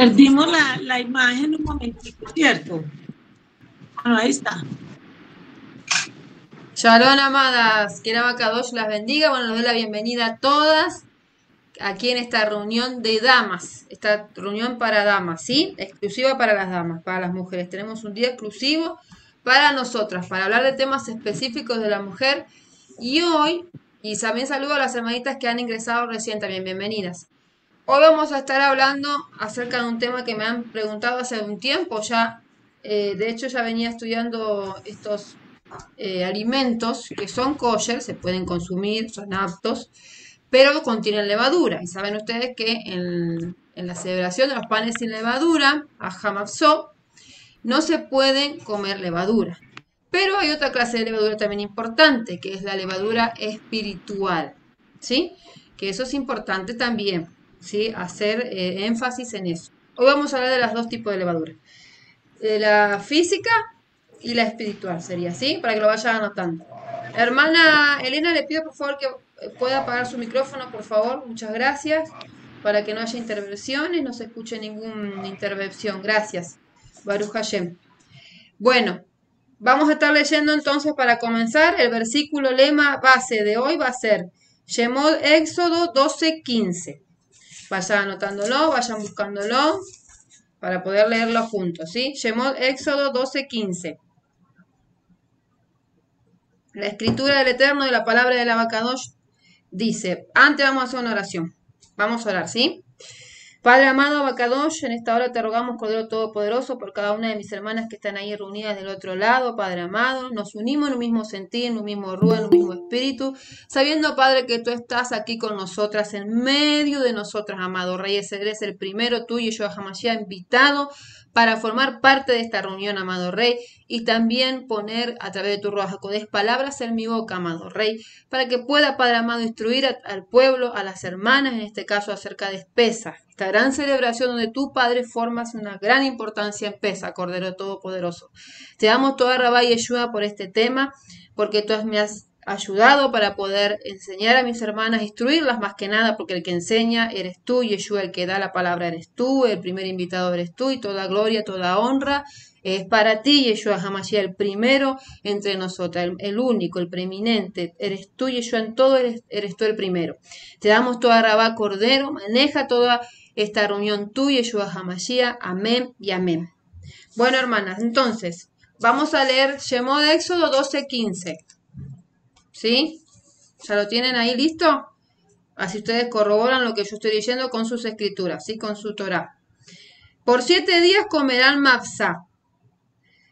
Perdimos la imagen un momentito, ¿cierto? Bueno, ahí está. Shalom, amadas, que el Abacadosh las bendiga. Bueno, les doy la bienvenida a todas aquí en esta reunión de damas, esta reunión para damas, ¿sí? Exclusiva para las damas, para las mujeres. Tenemos un día exclusivo para nosotras, para hablar de temas específicos de la mujer. Y hoy, y también saludo a las hermanitas que han ingresado recién también, bienvenidas. Hoy vamos a estar hablando acerca de un tema que me han preguntado hace un tiempo ya. De hecho, ya venía estudiando estos alimentos que son kosher, se pueden consumir, son aptos, pero contienen levadura. Y saben ustedes que en la celebración de los panes sin levadura, a Hamapsó, no se pueden comer levadura. Pero hay otra clase de levadura también importante, que es la levadura espiritual, ¿sí? Que eso es importante también, ¿sí? Hacer énfasis en eso. Hoy vamos a hablar de los dos tipos de levadura. De la física y la espiritual sería, ¿sí? Para que lo vayan anotando. Hermana Elena, le pido por favor que pueda apagar su micrófono, por favor. Muchas gracias. Para que no haya intervenciones, no se escuche ninguna intervención. Gracias. Baruch Hashem. Bueno, vamos a estar leyendo entonces para comenzar. El versículo lema base de hoy va a ser Shemot Éxodo 12:15. Vayan anotándolo, vayan buscándolo para poder leerlo juntos, ¿sí? Shemot Éxodo 12:15. La escritura del Eterno y la palabra del Abacadosh dice, antes vamos a hacer una oración. Vamos a orar, ¿sí? Padre amado Abacadosh, en esta hora te rogamos, Cordero Todopoderoso, por cada una de mis hermanas que están ahí reunidas del otro lado, Padre amado. Nos unimos en un mismo sentir, en un mismo ruido, en un mismo espíritu, sabiendo, Padre, que tú estás aquí con nosotras, en medio de nosotras, amado Rey. Eres el primero, tú y yo, Hamashiach, invitado para formar parte de esta reunión, amado Rey, y también poner a través de tu Ruach HaKodesh palabras en mi boca, amado Rey, para que pueda, Padre amado, instruir al pueblo, a las hermanas, en este caso acerca de Pesaj, esta gran celebración donde tú, Padre, formas una gran importancia en Pesaj, Cordero Todopoderoso. Te damos toda Rabá y Yeshua por este tema, porque tú me has ayudado para poder enseñar a mis hermanas, instruirlas más que nada, porque el que enseña eres tú, Yeshua, el que da la palabra eres tú, el primer invitado eres tú, y toda gloria, toda honra es para ti, Yeshua Hamashiach, el primero entre nosotras, el único, el preeminente, eres tú, Yeshua, en todo eres tú el primero. Te damos toda Rabá, Cordero, maneja toda esta reunión tú, Yeshua Hamashiach, amén y amén. Bueno, hermanas, entonces, vamos a leer Shemot de Éxodo 12:15. ¿Sí? ¿Ya lo tienen ahí listo? Así ustedes corroboran lo que yo estoy leyendo con sus escrituras, ¿sí? Con su Torah. Por 7 días comerán mapsá.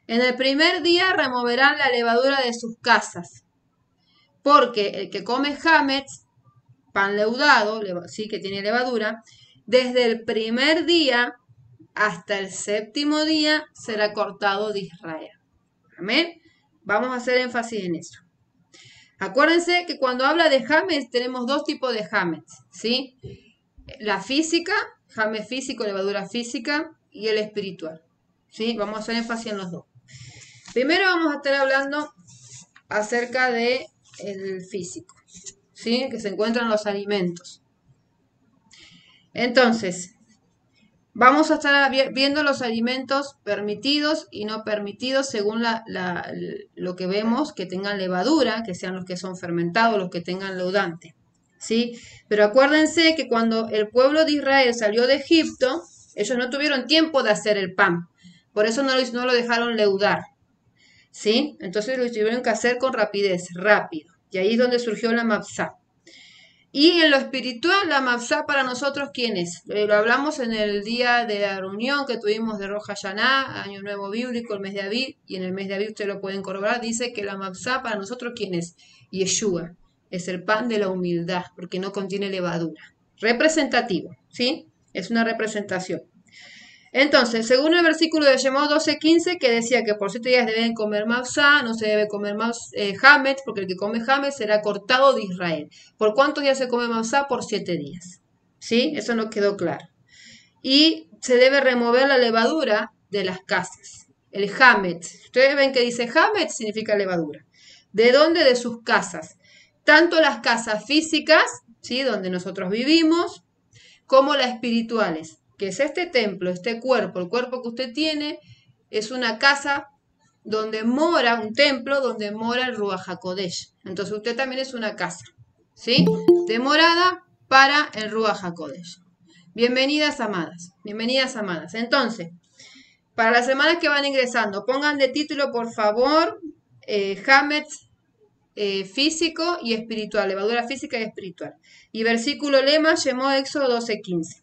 En el primer día removerán la levadura de sus casas. Porque el que come hametz, pan leudado, sí, que tiene levadura, desde el primer día hasta el 7º día será cortado de Israel. Amén. Vamos a hacer énfasis en eso. Acuérdense que cuando habla de hametz tenemos dos tipos de hametz, ¿sí? La física, hametz físico, levadura física, y el espiritual, ¿sí? Vamos a hacer énfasis en los dos. Primero vamos a estar hablando acerca de el físico, ¿sí? Que se encuentran en los alimentos. Entonces, vamos a estar viendo los alimentos permitidos y no permitidos según lo que vemos, que tengan levadura, que sean los que son fermentados, los que tengan leudante, ¿sí? Pero acuérdense que cuando el pueblo de Israel salió de Egipto, ellos no tuvieron tiempo de hacer el pan, por eso no lo dejaron leudar, ¿sí? Entonces lo tuvieron que hacer con rapidez, rápido, y ahí es donde surgió la mapsá. Y en lo espiritual, la mapsá para nosotros, ¿quién es? Lo hablamos en el día de la reunión que tuvimos de Rosh Hashanah, Año Nuevo Bíblico, el mes de Aviv, y en el mes de Aviv ustedes lo pueden corroborar, dice que la mapsá para nosotros, ¿quién es? Yeshua, es el pan de la humildad, porque no contiene levadura. Representativo, ¿sí? Es una representación. Entonces, según el versículo de Shemot 12:15, que decía que por 7 días deben comer mapsá, no se debe comer hametz, porque el que come hametz será cortado de Israel. ¿Por cuántos días se come mapsá? Por 7 días. ¿Sí? Eso nos quedó claro. Y se debe remover la levadura de las casas. El hametz. Ustedes ven que dice hametz, significa levadura. ¿De dónde? De sus casas. Tanto las casas físicas, ¿sí? Donde nosotros vivimos, como las espirituales. que es este templo, este cuerpo, el cuerpo que usted tiene, es una casa donde mora, un templo donde mora el Ruach HaKodesh. Entonces usted también es una casa, ¿sí? De morada para el Ruach HaKodesh. Bienvenidas, amadas. Bienvenidas, amadas. Entonces, para las semanas que van ingresando, pongan de título, por favor, Hametz físico y espiritual, levadura física y espiritual. Y versículo lema, llamó Éxodo 12:15.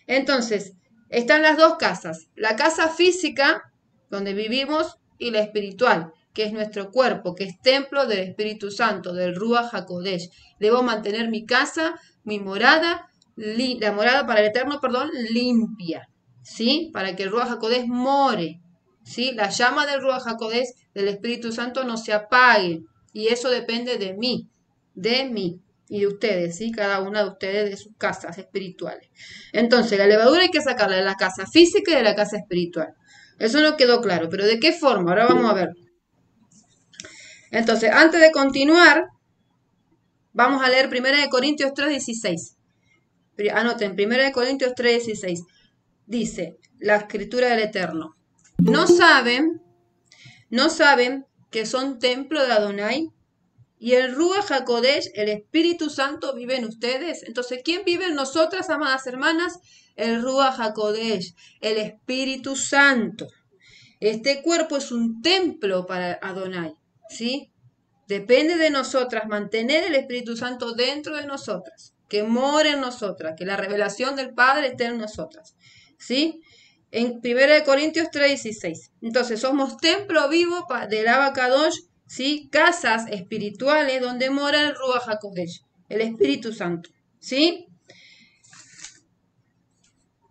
Entonces, están las dos casas. La casa física, donde vivimos, y la espiritual, que es nuestro cuerpo, que es templo del Espíritu Santo, del Ruach HaKodesh. Debo mantener mi casa, mi morada, la morada para el Eterno, limpia, ¿sí? Para que el Ruach HaKodesh more, ¿sí? La llama del Ruach HaKodesh, del Espíritu Santo, no se apague. Y eso depende de mí y de ustedes, ¿sí? Cada una de ustedes de sus casas espirituales. Entonces, la levadura hay que sacarla de la casa física y de la casa espiritual. Eso no quedó claro, pero ¿de qué forma? Ahora vamos a ver. Entonces, antes de continuar, vamos a leer 1 Corintios 3:16. Anoten, 1 Corintios 3:16. Dice la escritura del Eterno. ¿No saben que son templo de Adonai? Y el Ruach HaKodesh, el Espíritu Santo, vive en ustedes. Entonces, ¿quién vive en nosotras, amadas hermanas? El Ruach HaKodesh, el Espíritu Santo. Este cuerpo es un templo para Adonai, ¿sí? Depende de nosotras mantener el Espíritu Santo dentro de nosotras, que more en nosotras, que la revelación del Padre esté en nosotras, ¿sí? En 1 Corintios 3:16. Entonces, somos templo vivo del Abacadosh, ¿sí? Casas espirituales donde mora el Ruach HaKodesh, el Espíritu Santo, ¿sí?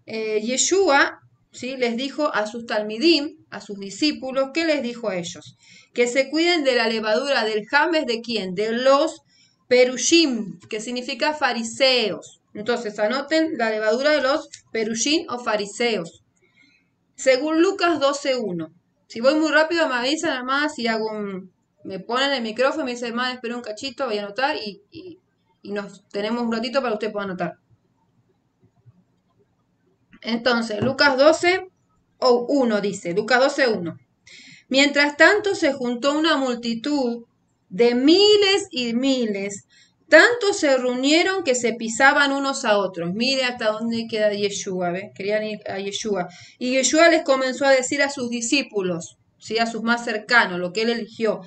Yeshua, ¿sí? Les dijo a sus talmidim, a sus discípulos, ¿qué les dijo a ellos? Que se cuiden de la levadura del james, ¿de quién? De los perushim, que significa fariseos. Entonces, anoten la levadura de los perushim o fariseos. Según Lucas 12:1. Si voy muy rápido me avisan, además, si me ponen el micrófono y me dicen, hermana, espera un cachito, voy a anotar y nos tenemos un ratito para que usted pueda anotar. Entonces, Lucas 12:1 dice, Lucas 12:1. Mientras tanto se juntó una multitud de miles y miles, tanto se reunieron que se pisaban unos a otros. Mire hasta dónde queda Yeshua, ¿ves? Querían ir a Yeshua. Y Yeshua les comenzó a decir a sus discípulos, ¿sí? A sus más cercanos, lo que él eligió.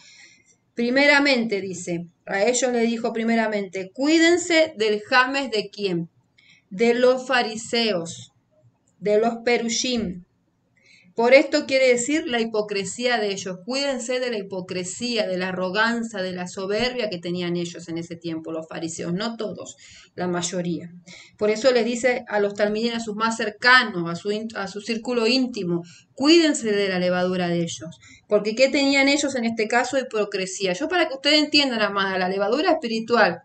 Primeramente, dice, a ellos le dijo primeramente, cuídense del james de quién, de los fariseos, de los perushim. Por esto quiere decir la hipocresía de ellos. Cuídense de la hipocresía, de la arrogancia, de la soberbia que tenían ellos en ese tiempo, los fariseos. No todos, la mayoría. Por eso les dice a los talmidim, a sus más cercanos, a su círculo íntimo, cuídense de la levadura de ellos. Porque ¿qué tenían ellos en este caso? Hipocresía. Yo para que ustedes entiendan, amada, la levadura espiritual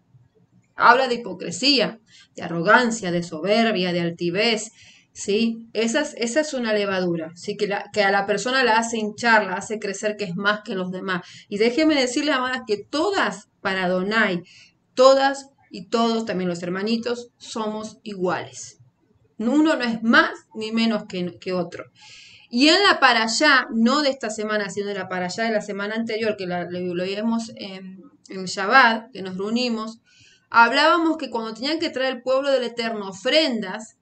habla de hipocresía, de arrogancia, de soberbia, de altivez, ¿sí? Esa es una levadura, ¿sí? Que a la persona la hace hinchar, la hace crecer que es más que los demás. Y déjenme decirles, amadas, que todas para Adonai, todas y todos, también los hermanitos, somos iguales. Uno no es más ni menos que otro. Y en la parashá, no de esta semana, sino de la parashá de la semana anterior, que lo vimos en Shabbat, que nos reunimos, hablábamos que cuando tenían que traer el pueblo del Eterno ofrendas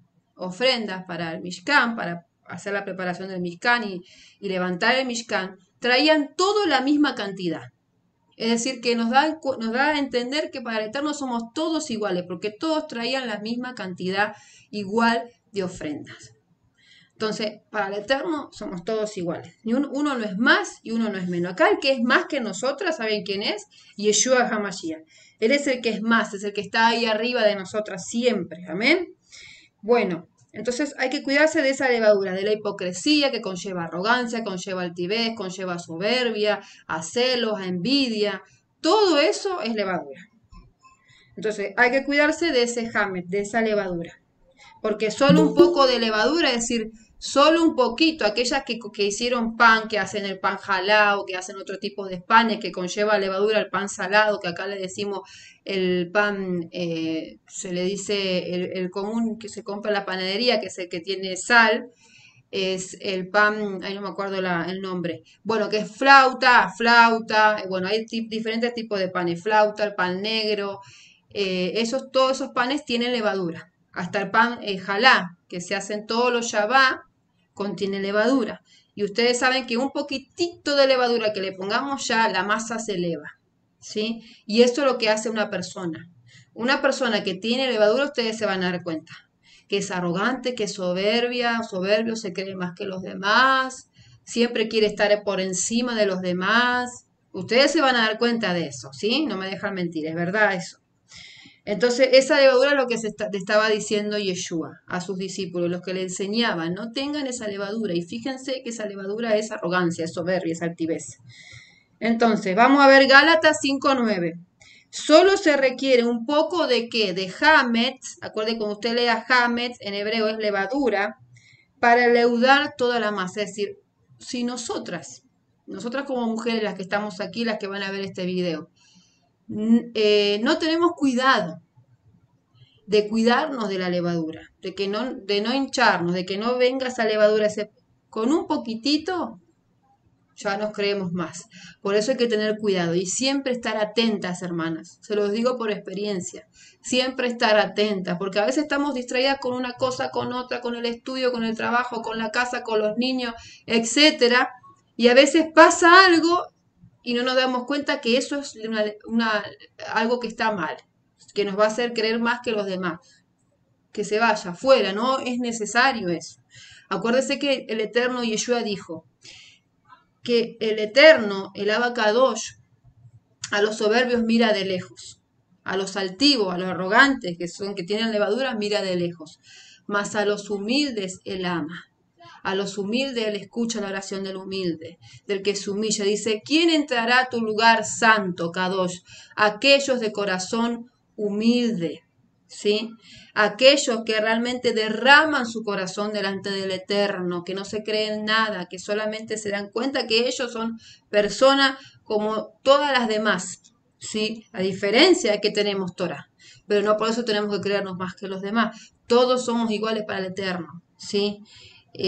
para el Mishkan, para hacer la preparación del Mishkan y levantar el Mishkan, traían todo la misma cantidad. Es decir, que nos da a entender que para el Eterno somos todos iguales, porque todos traían la misma cantidad igual de ofrendas. Entonces, para el Eterno somos todos iguales. Uno no es más y uno no es menos. Acá el que es más que nosotras, ¿saben quién es? Yeshua HaMashiach. Él es el que es más, es el que está ahí arriba de nosotras siempre. Amén. Bueno, entonces hay que cuidarse de esa levadura, de la hipocresía que conlleva arrogancia, conlleva altivez, conlleva soberbia, a celos, a envidia. Todo eso es levadura. Entonces hay que cuidarse de ese jamet, de esa levadura. Porque solo un poco de levadura, es decir, solo un poquito, aquellas que hicieron pan, que hacen el pan jalao, que hacen otro tipo de panes que conlleva levadura, el pan salado, que acá le decimos el pan, se le dice el común que se compra en la panadería, que es el que tiene sal, es el pan, ahí no me acuerdo el nombre, bueno, que es flauta, bueno, hay diferentes tipos de panes, flauta, el pan negro, todos esos panes tienen levadura, hasta el pan jalá, que se hacen todos los yabá, contiene levadura. Y ustedes saben que un poquitito de levadura que le pongamos ya la masa se eleva, ¿sí? Y esto es lo que hace una persona. Una persona que tiene levadura, ustedes se van a dar cuenta que es arrogante, que es soberbio, se cree más que los demás, siempre quiere estar por encima de los demás. Ustedes se van a dar cuenta de eso, ¿sí? No me dejan mentir, es verdad eso. Entonces, esa levadura es lo que le estaba diciendo Yeshua a sus discípulos, los que le enseñaban, no tengan esa levadura. Y fíjense que esa levadura es arrogancia, es soberbia, es altivez. Entonces, vamos a ver Gálatas 5:9. Solo se requiere un poco de ¿qué? De hametz, acuerde cuando usted lea hametz, en hebreo es levadura, para leudar toda la masa. Es decir, si nosotras como mujeres, las que estamos aquí, las que van a ver este video, no tenemos cuidado de cuidarnos de la levadura, de no hincharnos, de que no venga esa levadura, con un poquitito ya nos creemos más. Por eso hay que tener cuidado y siempre estar atentas, hermanas. Se los digo por experiencia. Siempre estar atentas, porque a veces estamos distraídas con una cosa, con otra, con el estudio, con el trabajo, con la casa, con los niños, etcétera. Y a veces pasa algo y no nos damos cuenta que eso es algo que está mal, que nos va a hacer creer más que los demás. Que se vaya fuera, no es necesario eso. Acuérdese que el Eterno Yeshua dijo que el Eterno, el Abacadosh, a los soberbios mira de lejos, a los altivos, a los arrogantes, que tienen levaduras, mira de lejos, mas a los humildes él ama. A los humildes él escucha la oración del humilde, del que se humilla. Dice, ¿quién entrará a tu lugar santo, Kadosh? Aquellos de corazón humilde, ¿sí? Aquellos que realmente derraman su corazón delante del Eterno, que no se creen nada, que solamente se dan cuenta que ellos son personas como todas las demás, ¿sí? A diferencia de que tenemos Torah, pero no por eso tenemos que creernos más que los demás. Todos somos iguales para el Eterno, ¿sí?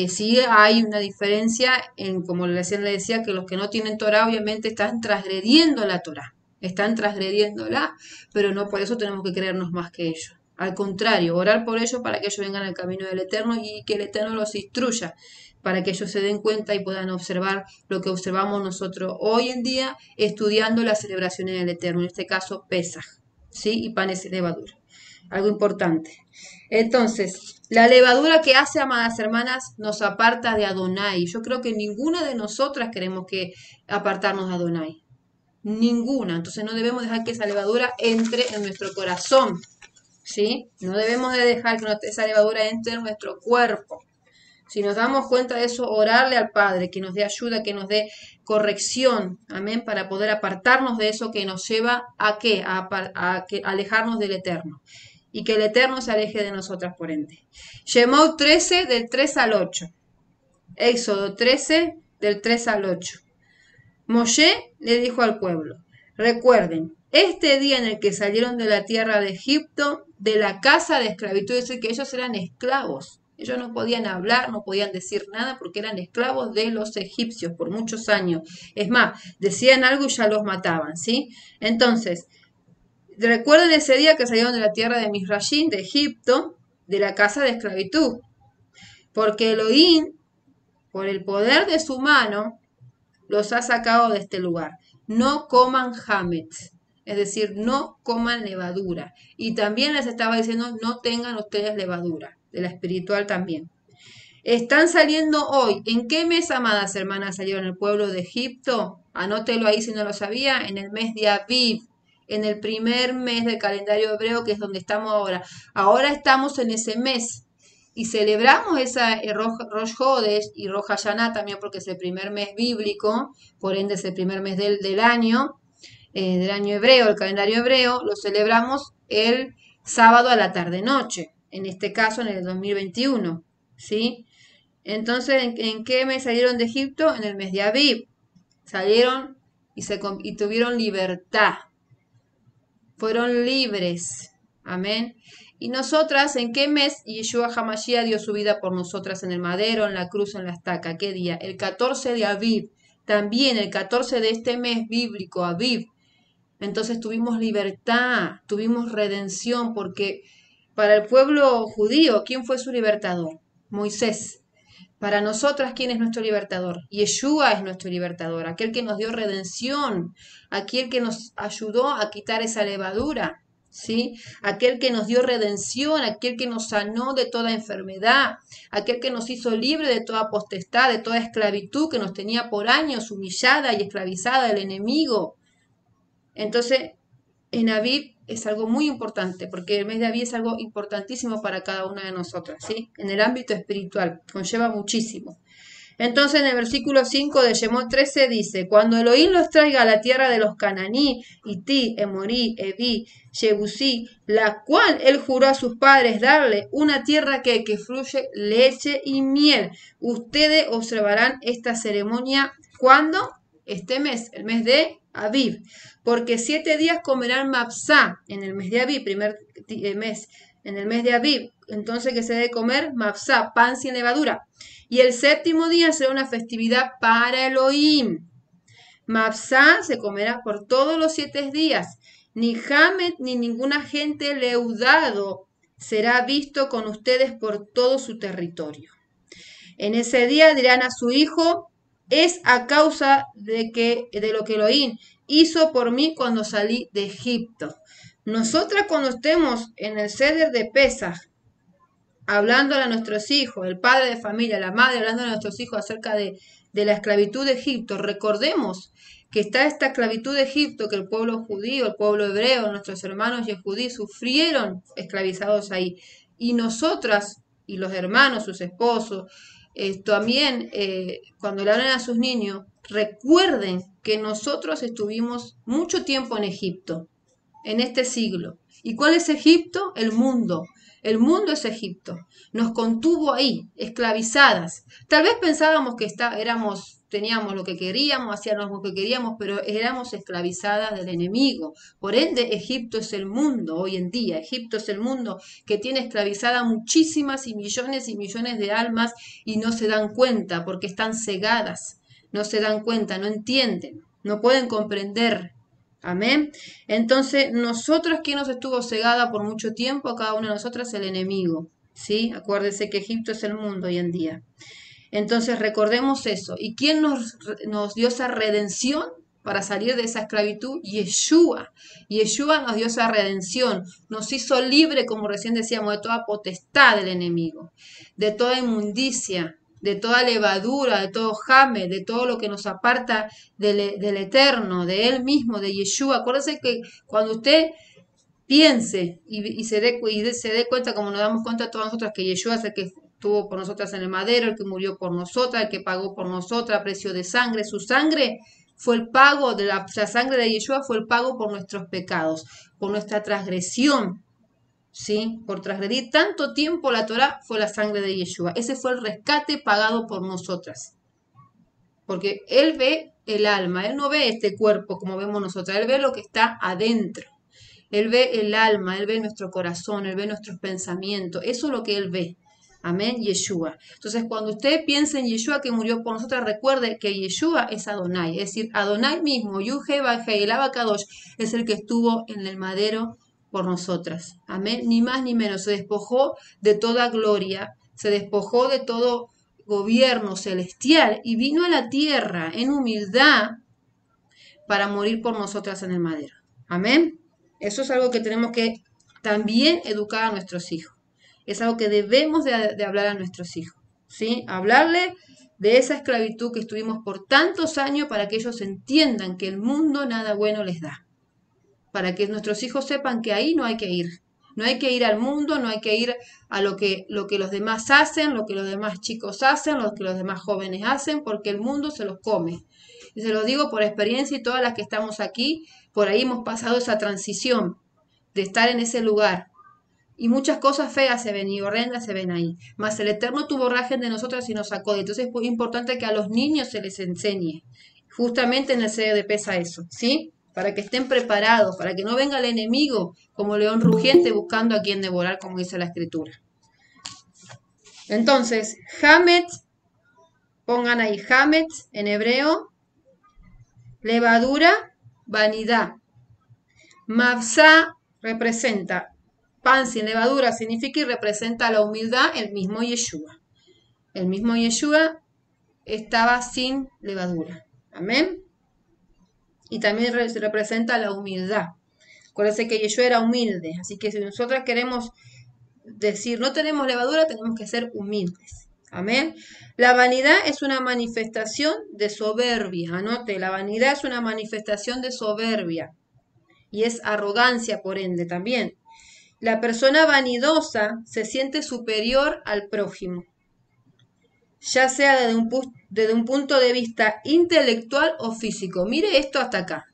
Sí hay una diferencia como le decía, que los que no tienen Torah obviamente están transgrediendo la Torah. Están transgrediéndola, pero no por eso tenemos que creernos más que ellos. Al contrario, orar por ellos para que ellos vengan al camino del Eterno y que el Eterno los instruya, para que ellos se den cuenta y puedan observar lo que observamos nosotros hoy en día estudiando las celebraciones del Eterno, en este caso Pesaj, ¿sí? Y panes de levadura. Algo importante. Entonces, la levadura que hace, amadas hermanas, nos aparta de Adonai. Yo creo que ninguna de nosotras queremos que apartarnos de Adonai. Ninguna. Entonces no debemos dejar que esa levadura entre en nuestro corazón, ¿sí? No debemos de dejar que esa levadura entre en nuestro cuerpo. Si nos damos cuenta de eso, orarle al Padre, que nos dé ayuda, que nos dé corrección, amén, para poder apartarnos de eso que nos lleva a ¿qué? A alejarnos del Eterno. Y que el Eterno se aleje de nosotras por ende. Shemot 13, del 3 al 8. Éxodo 13, del 3 al 8. Moshe le dijo al pueblo, recuerden, este día en el que salieron de la tierra de Egipto, de la casa de esclavitud, es decir, que ellos eran esclavos. Ellos no podían hablar, no podían decir nada porque eran esclavos de los egipcios por muchos años. Es más, decían algo y ya los mataban, ¿sí? Entonces, recuerden ese día que salieron de la tierra de Misrayim, de Egipto, de la casa de esclavitud. Porque Elohim, por el poder de su mano, los ha sacado de este lugar. No coman hametz, es decir, no coman levadura. Y también les estaba diciendo, no tengan ustedes levadura, de la espiritual también. Están saliendo hoy. ¿En qué mes, amadas hermanas, salieron el pueblo de Egipto? Anótelo ahí si no lo sabía, en el mes de Aviv, en el primer mes del calendario hebreo, que es donde estamos ahora. Ahora estamos en ese mes. Y celebramos esa Rosh Hodesh y Rosh Hashanah también porque es el primer mes bíblico, por ende es el primer mes del año hebreo, el calendario hebreo, lo celebramos el sábado a la tarde-noche, en este caso en el 2021, ¿sí? Entonces, ¿en qué mes salieron de Egipto? En el mes de Abib. Salieron y tuvieron libertad. Fueron libres. Amén. Y nosotras, ¿en qué mes Yeshua HaMashiach dio su vida por nosotras en el madero, en la cruz, en la estaca? ¿Qué día? El 14 de Abib. También el 14 de este mes bíblico, Abib. Entonces tuvimos libertad, tuvimos redención, porque para el pueblo judío, ¿quién fue su libertador? Moisés. Para nosotras, ¿quién es nuestro libertador? Yeshua es nuestro libertador, aquel que nos dio redención, aquel que nos ayudó a quitar esa levadura, ¿sí? Aquel que nos dio redención, aquel que nos sanó de toda enfermedad, aquel que nos hizo libre de toda potestad, de toda esclavitud que nos tenía por años humillada y esclavizada el enemigo. Entonces, en Abib es algo muy importante, porque el mes de Abib es algo importantísimo para cada una de nosotras, ¿sí? En el ámbito espiritual, conlleva muchísimo. Entonces, en el versículo 5 de Shemot 13 dice, cuando Elohim los traiga a la tierra de los Cananí, Iti, Emorí, Eví, Jebusí, la cual él juró a sus padres darle, una tierra que fluye leche y miel. Ustedes observarán esta ceremonia, ¿cuándo? Este mes, el mes de Abib, porque 7 días comerán mapsá en el mes de Abib, primer mes, en el mes de Abib. Entonces, ¿qué se debe comer? Mapsá, pan sin levadura. Y el 7º día será una festividad para Elohim. Mapsá se comerá por todos los 7 días. Ni Hamet ni ninguna gente leudado será visto con ustedes por todo su territorio. En ese día dirán a su hijo, es a causa de lo que Elohim hizo por mí cuando salí de Egipto. Nosotras cuando estemos en el Seder de Pesaj, hablándole a nuestros hijos, el padre de familia, la madre, hablando a nuestros hijos acerca de la esclavitud de Egipto, recordemos que está esta esclavitud de Egipto, que el pueblo judío, el pueblo hebreo, nuestros hermanos yehudí sufrieron esclavizados ahí. Y nosotras y los hermanos, sus esposos, también cuando le hablan a sus niños, recuerden que nosotros estuvimos mucho tiempo en Egipto, en este siglo. ¿Y cuál es Egipto? El mundo. El mundo es Egipto. Nos contuvo ahí, esclavizadas. Tal vez pensábamos que teníamos lo que queríamos, hacíamos lo que queríamos, pero éramos esclavizadas del enemigo. Por ende, Egipto es el mundo hoy en día. Egipto es el mundo que tiene esclavizada muchísimas y millones de almas y no se dan cuenta porque están cegadas. No se dan cuenta, no entienden, no pueden comprender. Amén. Entonces, nosotros, ¿quién nos estuvo cegada por mucho tiempo? A cada una de nosotras, el enemigo. ¿Sí? Acuérdense que Egipto es el mundo hoy en día. Entonces, recordemos eso. ¿Y quién nos dio esa redención para salir de esa esclavitud? Yeshua. Yeshua nos dio esa redención. Nos hizo libre, como recién decíamos, de toda potestad del enemigo, de toda inmundicia, de toda levadura, de todo jame, de todo lo que nos aparta del eterno, de él mismo, de Yeshua. Acuérdense que cuando usted piense y se dé cuenta, como nos damos cuenta todas nosotras, que Yeshua es el que estuvo por nosotras en el madero, el que murió por nosotras, el que pagó por nosotras a precio de sangre. Su sangre fue el pago, la sangre de Yeshua fue el pago por nuestros pecados, por nuestra transgresión. ¿Sí? Por transgredir tanto tiempo la Torá fue la sangre de Yeshua. Ese fue el rescate pagado por nosotras. Porque Él ve el alma, Él no ve este cuerpo como vemos nosotras, Él ve lo que está adentro. Él ve el alma, Él ve nuestro corazón, Él ve nuestros pensamientos. Eso es lo que Él ve. Amén, Yeshua. Entonces, cuando usted piensa en Yeshua que murió por nosotras, recuerde que Yeshua es Adonai. Es decir, Adonai mismo, Yuh-He-Vah-He, el Abacadosh, es el que estuvo en el madero por nosotras. Amén. Ni más ni menos. Se despojó de toda gloria, se despojó de todo gobierno celestial y vino a la tierra en humildad para morir por nosotras en el madero. Amén. Eso es algo que tenemos que también educar a nuestros hijos. Es algo que debemos de hablar a nuestros hijos. ¿Sí? Hablarle de esa esclavitud que estuvimos por tantos años para que ellos entiendan que el mundo nada bueno les da. Para que nuestros hijos sepan que ahí no hay que ir. No hay que ir al mundo, no hay que ir a lo que los demás hacen, lo que los demás chicos hacen, lo que los demás jóvenes hacen, porque el mundo se los come. Y se los digo por experiencia y todas las que estamos aquí, por ahí hemos pasado esa transición de estar en ese lugar, Y muchas cosas feas se ven y horrendas se ven ahí. Mas el Eterno tuvo rajen de nosotras y nos sacó de. Entonces es muy importante que a los niños se les enseñe. Justamente en el sello de pesa eso, ¿sí? Para que estén preparados, para que no venga el enemigo como león rugiente buscando a quien devorar, como dice la Escritura. Entonces, Hamet, pongan ahí Hamet en hebreo, levadura, vanidad. Mavsá representa pan sin levadura, significa y representa la humildad, el mismo Yeshua. El mismo Yeshua estaba sin levadura. Amén. Y también representa la humildad. Acuérdense que Yeshua era humilde, así que si nosotros queremos decir no tenemos levadura, tenemos que ser humildes. Amén. La vanidad es una manifestación de soberbia. Anote, la vanidad es una manifestación de soberbia. Y es arrogancia, por ende, también. La persona vanidosa se siente superior al prójimo, ya sea desde un punto de vista intelectual o físico. Mire esto hasta acá.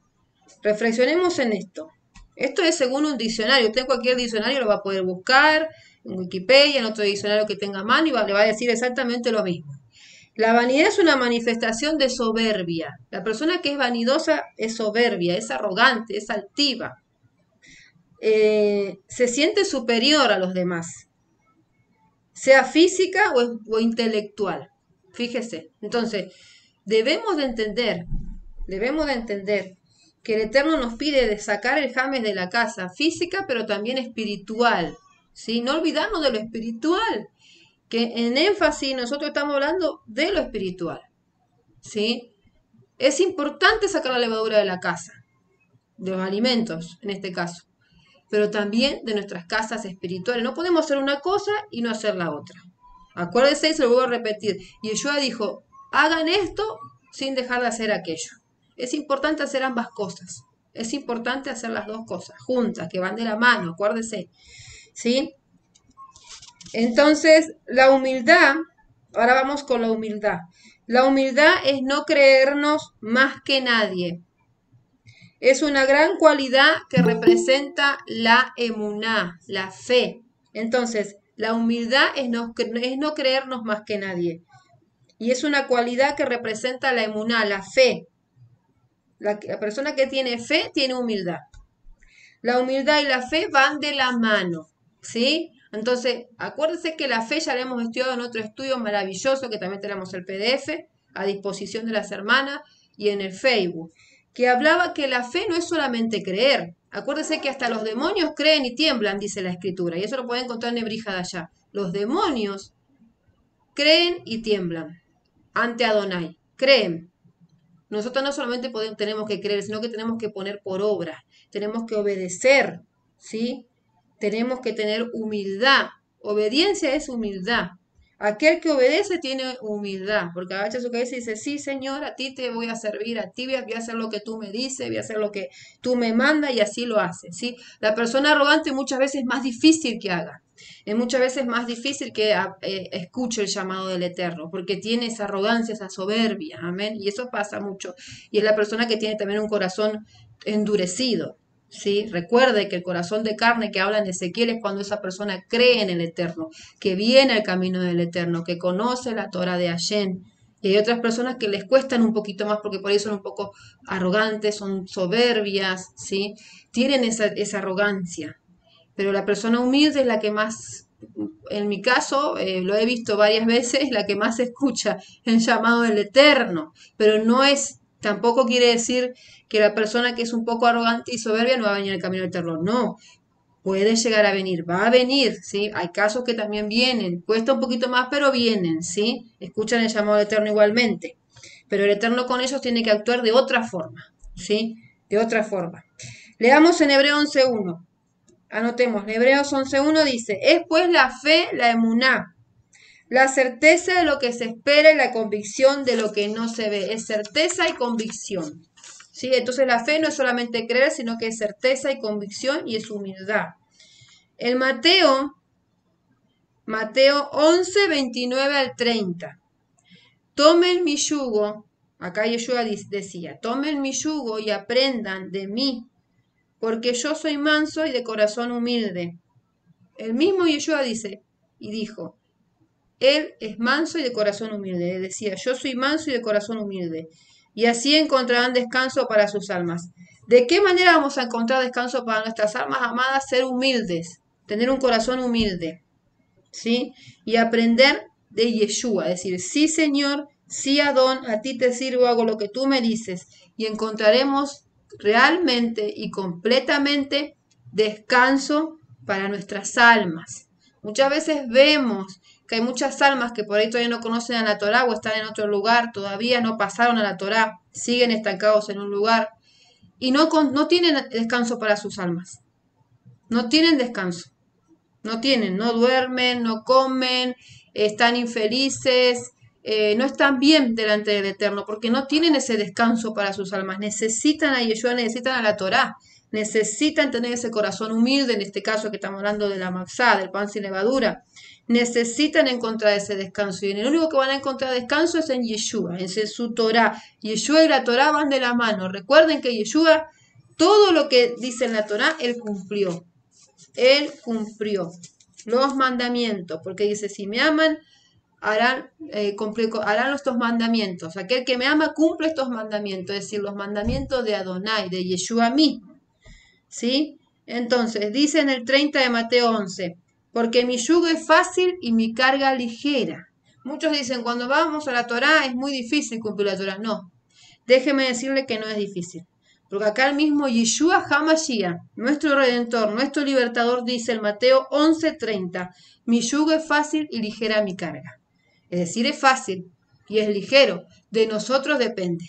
Reflexionemos en esto. Esto es según un diccionario. Usted en cualquier diccionario lo va a poder buscar, en Wikipedia, en otro diccionario que tenga a mano, y le va a decir exactamente lo mismo. La vanidad es una manifestación de soberbia. La persona que es vanidosa es soberbia, es arrogante, es altiva. Se siente superior a los demás, sea física o intelectual. Fíjese. Entonces, debemos de entender que el Eterno nos pide de sacar el James de la casa física, pero también espiritual, ¿sí? No olvidarnos de lo espiritual, que en énfasis nosotros estamos hablando de lo espiritual, ¿sí? Es importante sacar la levadura de la casa, de los alimentos en este caso, pero también de nuestras casas espirituales. No podemos hacer una cosa y no hacer la otra. Acuérdense, y se lo vuelvo a repetir. Yeshua dijo, hagan esto sin dejar de hacer aquello. Es importante hacer ambas cosas. Es importante hacer las dos cosas juntas, que van de la mano, acuérdense. ¿Sí? Entonces, la humildad, ahora vamos con la humildad. La humildad es no creernos más que nadie. Es una gran cualidad que representa la emuná, la fe. Entonces, la humildad es no creernos más que nadie. Y es una cualidad que representa la emuná, la fe. La persona que tiene fe tiene humildad. La humildad y la fe van de la mano, ¿sí? Entonces, acuérdense que la fe ya la hemos estudiado en otro estudio maravilloso, que también tenemos el PDF a disposición de las hermanas y en el Facebook, que hablaba que la fe no es solamente creer. Acuérdense que hasta los demonios creen y tiemblan, dice la Escritura, y eso lo pueden encontrar en Nebrija de allá. Los demonios creen y tiemblan ante Adonai, creen. Nosotros no solamente tenemos que creer, sino que tenemos que poner por obra, tenemos que obedecer, ¿sí? Tenemos que tener humildad. Obediencia es humildad. Aquel que obedece tiene humildad, porque agacha su cabeza y dice, sí, Señor, a ti te voy a servir, a ti voy a hacer lo que tú me dices, voy a hacer lo que tú me mandas, y así lo hace, ¿sí? La persona arrogante muchas veces es más difícil que haga. Es muchas veces más difícil que escuche el llamado del Eterno, porque tiene esa arrogancia, esa soberbia, amén, y eso pasa mucho, y es la persona que tiene también un corazón endurecido, ¿sí? Recuerde que el corazón de carne que habla en Ezequiel es cuando esa persona cree en el Eterno, que viene al camino del Eterno, que conoce la Torah de Hashem. Y hay otras personas que les cuestan un poquito más porque por ahí son un poco arrogantes, son soberbias, ¿sí? Tienen esa arrogancia. Pero la persona humilde es la que más, en mi caso, lo he visto varias veces, la que más escucha el llamado del Eterno. Pero no es, tampoco quiere decir que la persona que es un poco arrogante y soberbia no va a venir al camino del Eterno. No, puede llegar a venir, va a venir, ¿sí? Hay casos que también vienen, cuesta un poquito más, pero vienen, ¿sí? Escuchan el llamado del Eterno igualmente. Pero el Eterno con ellos tiene que actuar de otra forma, ¿sí? De otra forma. Leamos en Hebreo 11.1. Anotemos, Hebreos 11.1 dice, es pues la fe, la emuná, la certeza de lo que se espera y la convicción de lo que no se ve. Es certeza y convicción. ¿Sí? Entonces la fe no es solamente creer, sino que es certeza y convicción y es humildad. En Mateo 11, 29 al 30. Tomen mi yugo, acá Yeshua decía, tomen mi yugo y aprendan de mí, porque yo soy manso y de corazón humilde, el mismo Yeshua dice, y dijo, Él es manso y de corazón humilde. Él decía, yo soy manso y de corazón humilde. Y así encontrarán descanso para sus almas. ¿De qué manera vamos a encontrar descanso para nuestras almas amadas? Ser humildes, tener un corazón humilde, ¿sí? Y aprender de Yeshua, decir, sí Señor, sí Adón, a ti te sirvo, hago lo que tú me dices. Y encontraremos realmente y completamente descanso para nuestras almas. Muchas veces vemos que hay muchas almas que por ahí todavía no conocen a la Torá o están en otro lugar, todavía no pasaron a la Torá, siguen estancados en un lugar y no tienen descanso para sus almas. No tienen descanso. No tienen, no duermen, no comen, están infelices, no están bien delante del Eterno, porque no tienen ese descanso para sus almas. Necesitan a Yeshua, necesitan a la Torá, necesitan tener ese corazón humilde, en este caso que estamos hablando de la matzá, del pan sin levadura. Necesitan encontrar ese descanso, y en el único que van a encontrar descanso es en Yeshua, es en su Torá. Yeshua y la Torá van de la mano. Recuerden que Yeshua, todo lo que dice en la Torá, él cumplió. Él cumplió los mandamientos, porque dice, si me aman, harán estos mandamientos. Aquel que me ama cumple estos mandamientos, es decir, los mandamientos de Adonai, de Yeshua mismo. ¿Sí? Entonces, dice en el 30 de Mateo 11, porque mi yugo es fácil y mi carga ligera. Muchos dicen, cuando vamos a la Torá es muy difícil cumplir la Torá. No, déjeme decirle que no es difícil. Porque acá el mismo Yeshua HaMashiach, nuestro Redentor, nuestro Libertador, dice en Mateo 11:30, mi yugo es fácil y ligera mi carga. Es decir, es fácil y es ligero. De nosotros depende.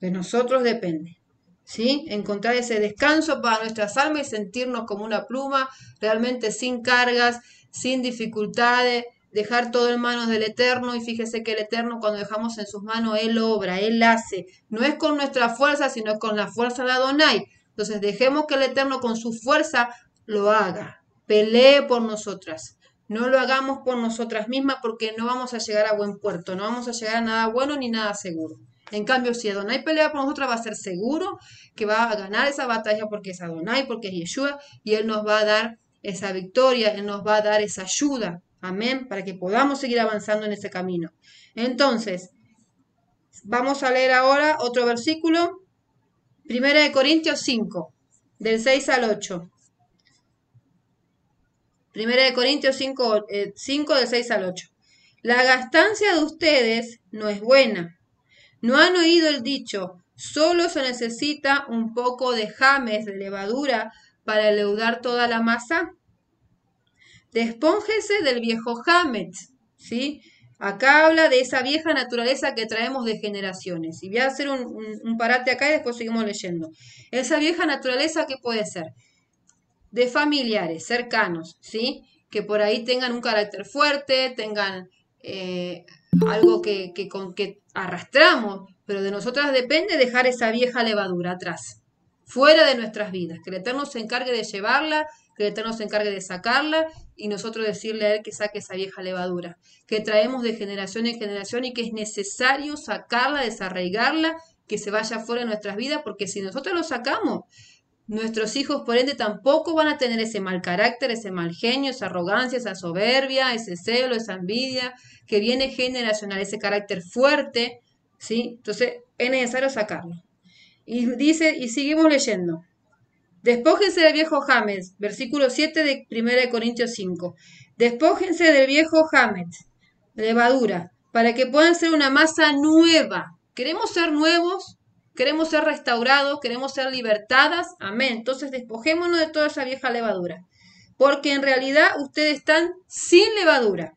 De nosotros depende. ¿Sí? Encontrar ese descanso para nuestras almas y sentirnos como una pluma, realmente sin cargas, sin dificultades, dejar todo en manos del Eterno. Y fíjese que el Eterno, cuando dejamos en sus manos, Él obra, Él hace. No es con nuestra fuerza, sino con la fuerza de Adonai. Entonces dejemos que el Eterno con su fuerza lo haga, pelee por nosotras. No lo hagamos por nosotras mismas, porque no vamos a llegar a buen puerto, no vamos a llegar a nada bueno ni nada seguro. En cambio, si Adonai pelea por nosotras, va a ser seguro que va a ganar esa batalla, porque es Adonai, porque es Yeshua, y Él nos va a dar esa victoria, Él nos va a dar esa ayuda. Amén, para que podamos seguir avanzando en ese camino. Entonces, vamos a leer ahora otro versículo, 1 Corintios 5, del 6 al 8. 1 Corintios 5, 5, del 6 al 8. La gastancia de ustedes no es buena. ¿No han oído el dicho? Solo se necesita un poco de james de levadura para leudar toda la masa. Despónjese del viejo james, ¿sí? Acá habla de esa vieja naturaleza que traemos de generaciones. Y voy a hacer un parate acá y después seguimos leyendo. Esa vieja naturaleza, ¿qué puede ser? De familiares cercanos, ¿sí? Que por ahí tengan un carácter fuerte, tengan algo que arrastramos, pero de nosotras depende dejar esa vieja levadura atrás, fuera de nuestras vidas, que el Eterno se encargue de llevarla, que el Eterno se encargue de sacarla y nosotros decirle a Él que saque esa vieja levadura, que traemos de generación en generación y que es necesario sacarla, desarraigarla, que se vaya fuera de nuestras vidas, porque si nosotros lo sacamos, nuestros hijos, por ende, tampoco van a tener ese mal carácter, ese mal genio, esa arrogancia, esa soberbia, ese celo, esa envidia, que viene generacional, ese carácter fuerte, ¿sí? Entonces, es necesario sacarlo. Y dice, y seguimos leyendo. Despójense del viejo James, versículo 7 de 1 Corintios 5. Despójense del viejo James, levadura, para que puedan ser una masa nueva. ¿Queremos ser nuevos? Queremos ser restaurados, queremos ser libertadas, amén. Entonces despojémonos de toda esa vieja levadura, porque en realidad ustedes están sin levadura,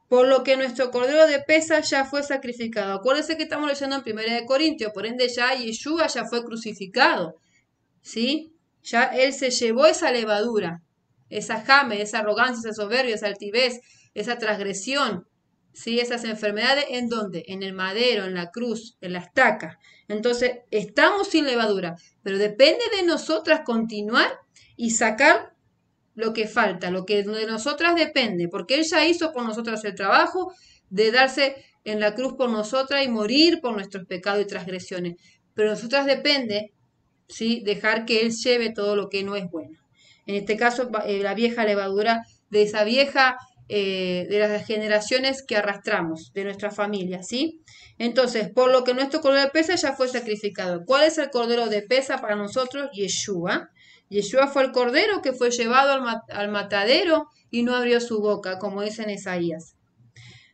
por lo que nuestro cordero de pesa ya fue sacrificado. Acuérdense que estamos leyendo en 1 Corintios, por ende ya Yeshua ya fue crucificado, ¿sí? Ya Él se llevó esa levadura, esa jame, esa arrogancia, esa soberbia, esa altivez, esa transgresión, ¿sí? Esas enfermedades, ¿en dónde? En el madero, en la cruz, en la estaca. Entonces, estamos sin levadura, pero depende de nosotras continuar y sacar lo que falta, lo que de nosotras depende, porque Él ya hizo por nosotras el trabajo de darse en la cruz por nosotras y morir por nuestros pecados y transgresiones. Pero de nosotras depende, ¿sí? Dejar que Él lleve todo lo que no es bueno. En este caso, la vieja levadura de esa vieja, de las generaciones que arrastramos, de nuestra familia, ¿sí? Entonces, por lo que nuestro cordero de pesa ya fue sacrificado. ¿Cuál es el cordero de pesa para nosotros? Yeshua. Yeshua fue el cordero que fue llevado al matadero y no abrió su boca, como dice en Isaías.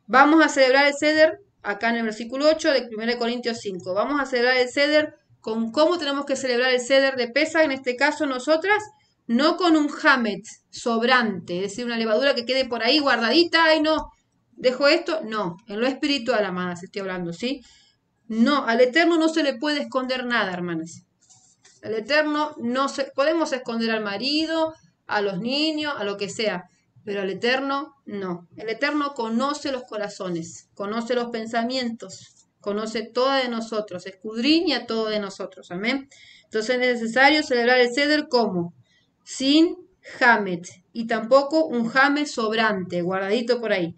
Vamos a celebrar el Seder, acá en el versículo 8 de 1 Corintios 5. Vamos a celebrar el Seder con cómo tenemos que celebrar el Seder de pesa, en este caso nosotras, no con un hamet sobrante, es decir, una levadura que quede por ahí guardadita, ay no, dejo esto, no, en lo espiritual, amadas, estoy hablando, ¿sí? No, al Eterno no se le puede esconder nada, hermanas. Al Eterno no se, podemos esconder al marido, a los niños, a lo que sea, pero al Eterno no. El Eterno conoce los corazones, conoce los pensamientos, conoce todo de nosotros, escudriña todo de nosotros, amén. Entonces es necesario celebrar el Seder como sin hamet y tampoco un hamet sobrante, guardadito por ahí.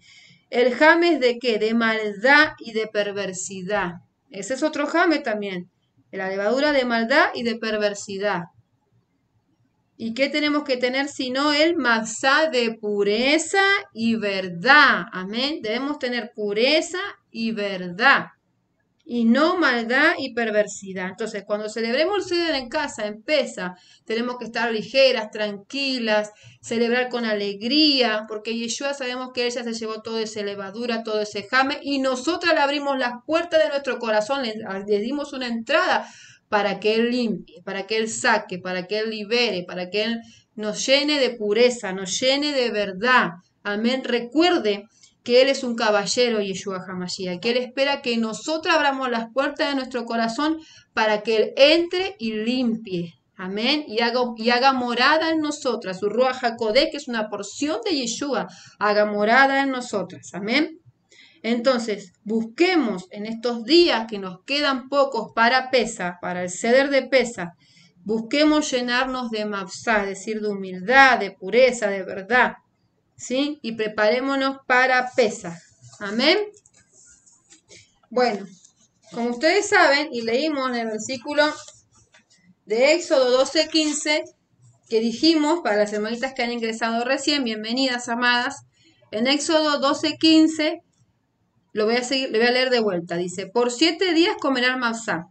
El hamet de qué? De maldad y de perversidad. Ese es otro hamet también. La levadura de maldad y de perversidad. ¿Y qué tenemos que tener sino el matzá de pureza y verdad? Amén. Debemos tener pureza y verdad. Y no maldad y perversidad. Entonces, cuando celebremos el Seder en casa, en Pesa, tenemos que estar ligeras, tranquilas, celebrar con alegría, porque Yeshua sabemos que ella se llevó toda esa levadura, todo ese jame, y nosotras le abrimos las puertas de nuestro corazón, le dimos una entrada para que Él limpie, para que Él saque, para que Él libere, para que Él nos llene de pureza, nos llene de verdad. Amén. Recuerde que Él es un caballero, Yeshua HaMashiach, que Él espera que nosotros abramos las puertas de nuestro corazón para que Él entre y limpie, amén, y haga morada en nosotras, su Ruach HaKodeh, que es una porción de Yeshua, haga morada en nosotras, amén. Entonces, busquemos en estos días que nos quedan pocos para Pesa, para el Seder de Pesa, busquemos llenarnos de mafsá, es decir, de humildad, de pureza, de verdad, ¿sí? Y preparémonos para Pesa. Amén. Bueno, como ustedes saben, y leímos en el versículo de Éxodo 12:15, que dijimos, para las hermanitas que han ingresado recién, bienvenidas, amadas, en Éxodo 12:15, le voy a leer de vuelta, dice, por 7 días comerán mafsá.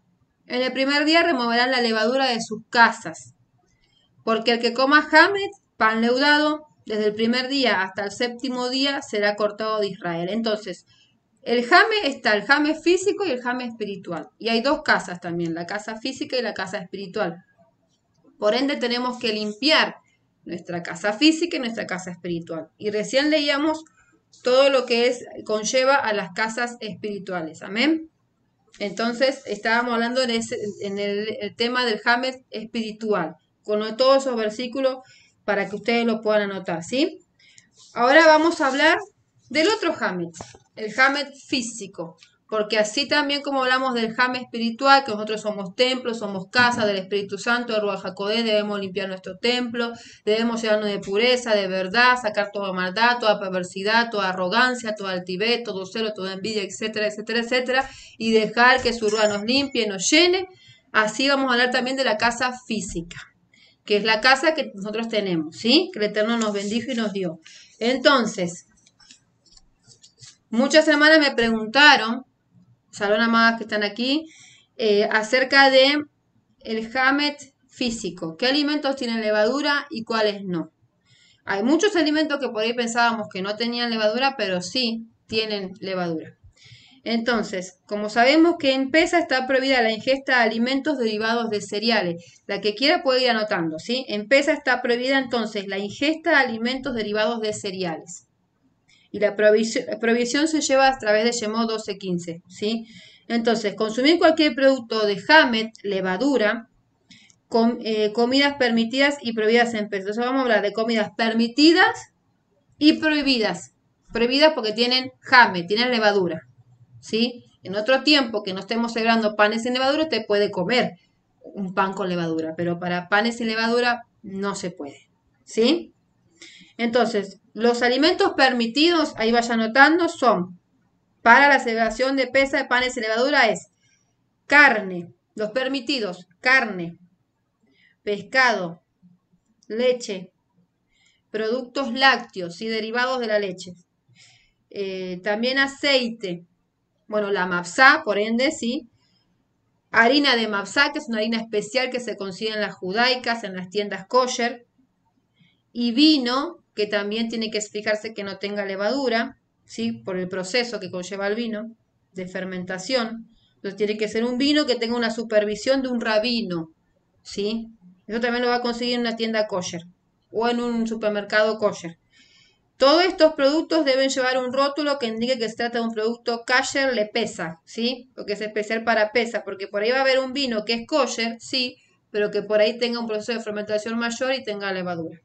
En el primer día removerán la levadura de sus casas, porque el que coma hamet, pan leudado, desde el primer día hasta el 7º día será cortado de Israel. Entonces, el jame está el jame físico y el jame espiritual. Y hay dos casas también, la casa física y la casa espiritual. Por ende, tenemos que limpiar nuestra casa física y nuestra casa espiritual. Y recién leíamos todo lo que conlleva a las casas espirituales. Amén. Entonces, estábamos hablando en el tema del jame espiritual, con todos esos versículos para que ustedes lo puedan anotar, ¿sí? Ahora vamos a hablar del otro hamet, el hamet físico, porque así también como hablamos del hamet espiritual, que nosotros somos templos, somos casa del Espíritu Santo, de Ruach HaKodeh, debemos limpiar nuestro templo, debemos llenarnos de pureza, de verdad, sacar toda maldad, toda perversidad, toda arrogancia, toda altivez, todo celo, toda envidia, etcétera, etcétera, etcétera, y dejar que su Ruach nos limpie, nos llene. Así vamos a hablar también de la casa física, que es la casa que nosotros tenemos, ¿sí? Que el Eterno nos bendijo y nos dio. Entonces, muchas hermanas me preguntaron, salón amadas que están aquí, acerca de el hamet físico. ¿Qué alimentos tienen levadura y cuáles no? Hay muchos alimentos que por ahí pensábamos que no tenían levadura, pero sí tienen levadura. Entonces, como sabemos que en Pesa está prohibida la ingesta de alimentos derivados de cereales. La que quiera puede ir anotando, ¿sí? En Pesa está prohibida entonces la ingesta de alimentos derivados de cereales. Y la prohibición se lleva a través de Shemot 12:15, ¿sí? Entonces, consumir cualquier producto de hamet, levadura, comidas permitidas y prohibidas en Pesa. Entonces vamos a hablar de comidas permitidas y prohibidas. Prohibidas porque tienen hamet, tienen levadura, ¿sí? En otro tiempo que no estemos celebrando panes sin levadura, usted puede comer un pan con levadura, pero para panes sin levadura no se puede, ¿sí? Entonces, los alimentos permitidos, ahí vaya anotando, son, para la celebración de Pesa de panes sin levadura es carne, los permitidos, carne, pescado, leche, productos lácteos, ¿sí? Derivados de la leche. También aceite. Bueno, la mapsá, por ende, ¿sí? Harina de mapsá, que es una harina especial que se consigue en las judaicas, en las tiendas kosher. Y vino, que también tiene que fijarse que no tenga levadura, ¿sí? Por el proceso que conlleva el vino de fermentación. Entonces tiene que ser un vino que tenga una supervisión de un rabino, ¿sí? Eso también lo va a conseguir en una tienda kosher o en un supermercado kosher. Todos estos productos deben llevar un rótulo que indique que se trata de un producto kosher le pesa, ¿sí? Porque es especial para pesa, porque por ahí va a haber un vino que es kosher, sí, pero que por ahí tenga un proceso de fermentación mayor y tenga levadura.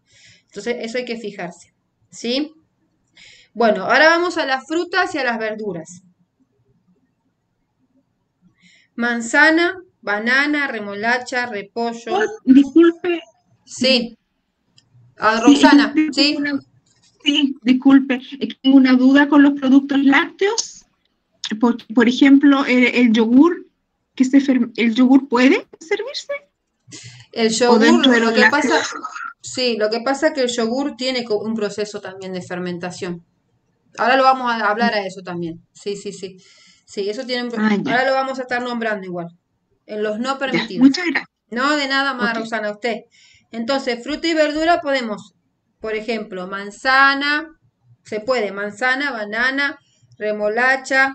Entonces, eso hay que fijarse, ¿sí? Bueno, ahora vamos a las frutas y a las verduras. Manzana, banana, remolacha, repollo. Oh, disculpe, Sí, sí, es que Roxana, tengo ¿sí? sí, disculpe, es que tengo una duda con los productos lácteos. Por ejemplo, el yogur, ¿el yogur puede servirse? El ¿O dentro yogur, de lo los que pasa, lácteos? sí, lo que pasa es que el yogur tiene un proceso también de fermentación. Ahora lo vamos a hablar a eso también. Sí, sí, sí. Sí, eso tiene Ah, ahora ya, lo vamos a estar nombrando igual. En los no ya, permitidos. muchas gracias. No de nada más, Ok, Roxana, usted. Entonces, fruta y verdura podemos, por ejemplo, manzana, se puede, manzana, banana, remolacha,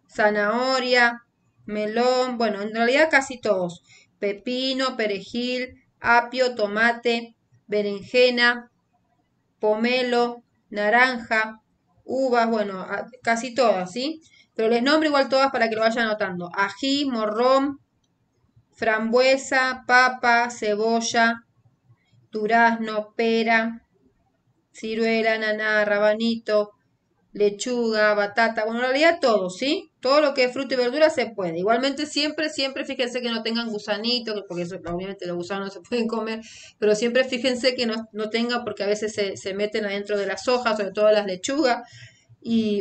zanahoria, melón, bueno, en realidad casi todos. Pepino, perejil, apio, tomate, berenjena, pomelo, naranja, uvas, bueno, casi todas, ¿sí? Pero les nombro igual todas para que lo vayan anotando. Ají, morrón, frambuesa, papa, cebolla, durazno, pera, ciruela, naná, rabanito, lechuga, batata, bueno, en realidad todo, ¿sí? Todo lo que es fruta y verdura se puede. Igualmente siempre, siempre fíjense que no tengan gusanitos, porque eso, obviamente los gusanos no se pueden comer, pero siempre fíjense que no tengan, porque a veces se meten adentro de las hojas, sobre todo las lechugas,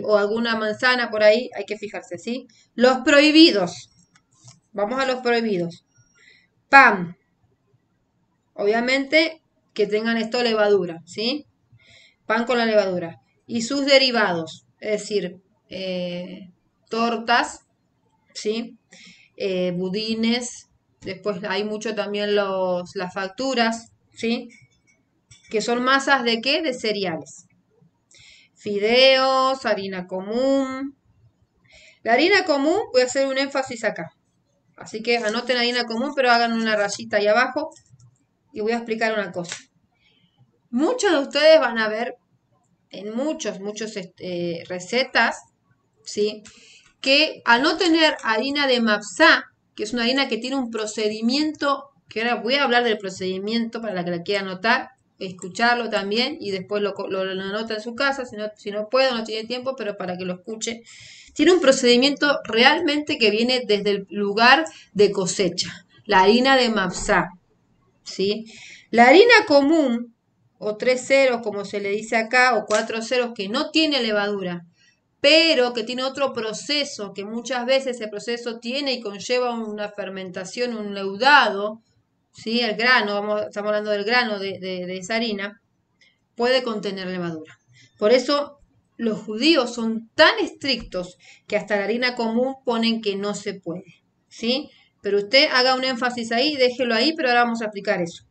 o alguna manzana por ahí, hay que fijarse, ¿sí? Los prohibidos. Vamos a los prohibidos. Pan, obviamente que tengan esto levadura, ¿sí? Pan con la levadura. Y sus derivados, es decir, tortas, ¿sí? Budines, después hay mucho también las facturas, ¿sí? Que son masas de qué? De cereales. Fideos, harina común. La harina común, voy a hacer un énfasis acá. Así que anoten harina común, pero hagan una rayita ahí abajo y voy a explicar una cosa. Muchos de ustedes van a ver en muchos recetas, ¿sí? Que al no tener harina de mapsá, que es una harina que tiene un procedimiento, que ahora voy a hablar del procedimiento para la que la quiera anotar, escucharlo también y después lo anota en su casa, si no puede, no tiene tiempo, pero para que lo escuche. Tiene un procedimiento realmente que viene desde el lugar de cosecha, la harina de mapsá, ¿sí? La harina común, o 3 ceros como se le dice acá, o 4 ceros que no tiene levadura, pero que tiene otro proceso, que muchas veces ese proceso tiene y conlleva una fermentación, un leudado, ¿sí? El grano, estamos hablando del grano de esa harina, puede contener levadura. Por eso los judíos son tan estrictos que hasta la harina común ponen que no se puede, ¿sí? Pero usted haga un énfasis ahí, déjelo ahí, pero ahora vamos a aplicar eso.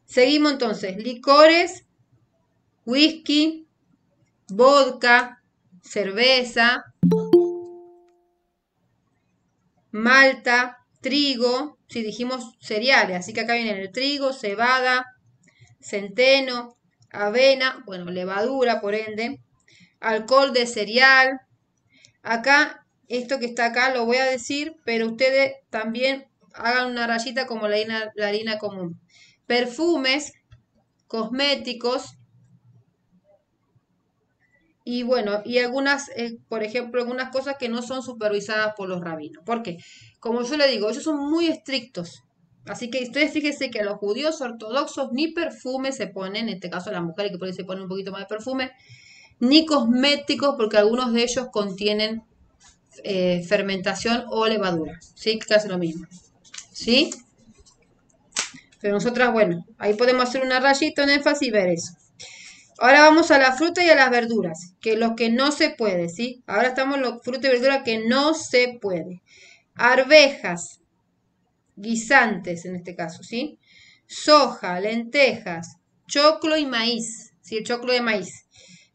Seguimos entonces, licores, whisky, vodka, cerveza, malta, trigo, si dijimos cereales, así que acá viene el trigo, cebada, centeno, avena, bueno, levadura por ende, alcohol de cereal. Acá, esto que está acá lo voy a decir, pero ustedes también hagan una rayita como la harina común. Perfumes, cosméticos, y bueno, y algunas, por ejemplo, algunas cosas que no son supervisadas por los rabinos. ¿Por qué? Como yo le digo, ellos son muy estrictos. Así que ustedes fíjense que a los judíos ortodoxos ni perfume se ponen, en este caso las mujeres que por ahí se ponen un poquito más de perfume, ni cosméticos, porque algunos de ellos contienen fermentación o levadura. ¿Sí? Que hace lo mismo. ¿Sí? Pero nosotras, bueno, ahí podemos hacer una rayita, un énfasis y ver eso. Ahora vamos a la fruta y a las verduras, que lo que no se puede, ¿sí? Ahora estamos en los fruta y verdura que no se puede. Arvejas, guisantes en este caso, ¿sí? Soja, lentejas, choclo y maíz, ¿sí? El choclo de maíz.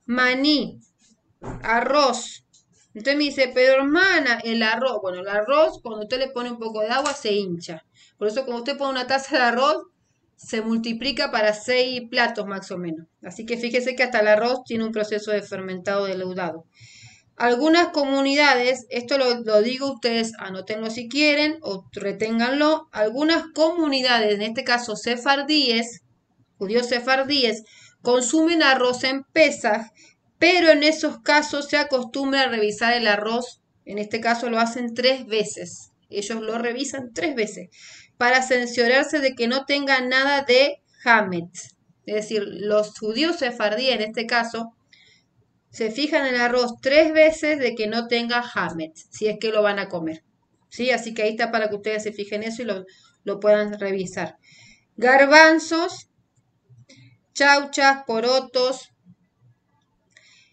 Maní, arroz. Entonces me dice, pero hermana, el arroz. Bueno, el arroz, cuando usted le pone un poco de agua, se hincha. Por eso, cuando usted pone una taza de arroz, se multiplica para 6 platos más o menos. Así que fíjese que hasta el arroz tiene un proceso de fermentado de leudado. Algunas comunidades, esto lo digo ustedes, anótenlo si quieren o reténganlo. Algunas comunidades, en este caso sefardíes, judíos sefardíes, consumen arroz en Pesaj, pero en esos casos se acostumbra a revisar el arroz. En este caso lo hacen 3 veces. Ellos lo revisan 3 veces para cerciorarse de que no tenga nada de hamet. Es decir, los judíos sefardíes en este caso se fijan en el arroz 3 veces de que no tenga hamet, si es que lo van a comer. ¿Sí? Así que ahí está para que ustedes se fijen eso y lo puedan revisar. Garbanzos, chauchas, porotos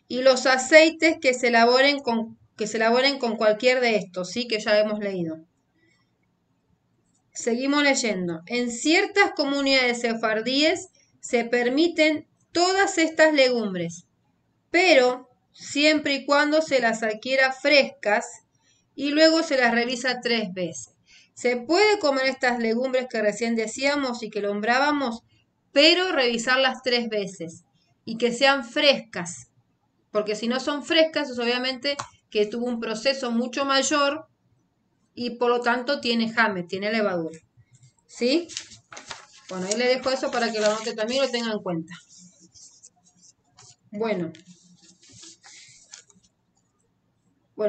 y los aceites que se elaboren con cualquier de estos, ¿sí? Que ya hemos leído. Seguimos leyendo. En ciertas comunidades sefardíes se permiten todas estas legumbres, pero siempre y cuando se las adquiera frescas y luego se las revisa 3 veces. Se puede comer estas legumbres que recién decíamos y que nombrábamos, pero revisarlas 3 veces y que sean frescas, porque si no son frescas, es obviamente que tuvo un proceso mucho mayor y por lo tanto tiene hamet, tiene levadura. ¿Sí? Bueno, ahí le dejo eso para que lo anote también y lo tengan en cuenta. Bueno,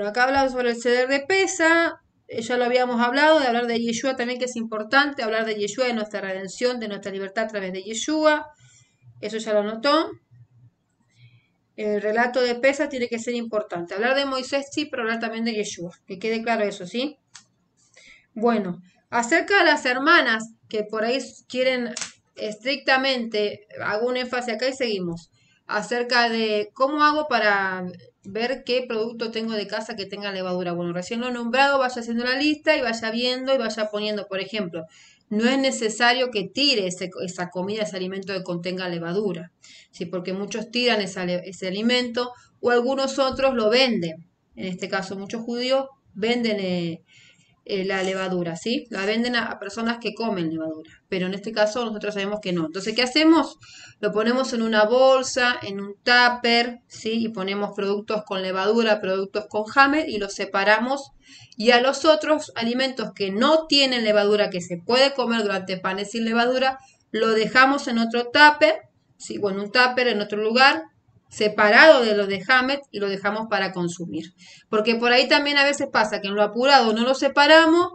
acá hablamos sobre el ceder de pesa, ya lo habíamos hablado, de hablar de Yeshua también, que es importante, hablar de Yeshua, de nuestra redención, de nuestra libertad a través de Yeshua, eso ya lo anotó. El relato de pesa tiene que ser importante. Hablar de Moisés sí, pero hablar también de Yeshua, que quede claro eso, ¿sí? Bueno, acerca de las hermanas, que por ahí quieren estrictamente, hago un énfasis acá y seguimos, acerca de cómo hago para ver qué producto tengo de casa que tenga levadura. Bueno, recién lo he nombrado, vaya haciendo la lista y vaya viendo y vaya poniendo, por ejemplo, no es necesario que tire esa comida, ese alimento que contenga levadura, ¿sí? Porque muchos tiran ese alimento o algunos otros lo venden. En este caso, muchos judíos venden la levadura, ¿sí? La venden a personas que comen levadura, pero en este caso nosotros sabemos que no. Entonces, ¿qué hacemos? Lo ponemos en una bolsa, en un tupper, ¿sí? Y ponemos productos con levadura, productos con hamet y los separamos. Y a los otros alimentos que no tienen levadura, que se puede comer durante panes sin levadura, lo dejamos en otro tupper, ¿sí? Bueno, un tupper en otro lugar, separado de lo de hamet y lo dejamos para consumir. Porque por ahí también a veces pasa que en lo apurado no lo separamos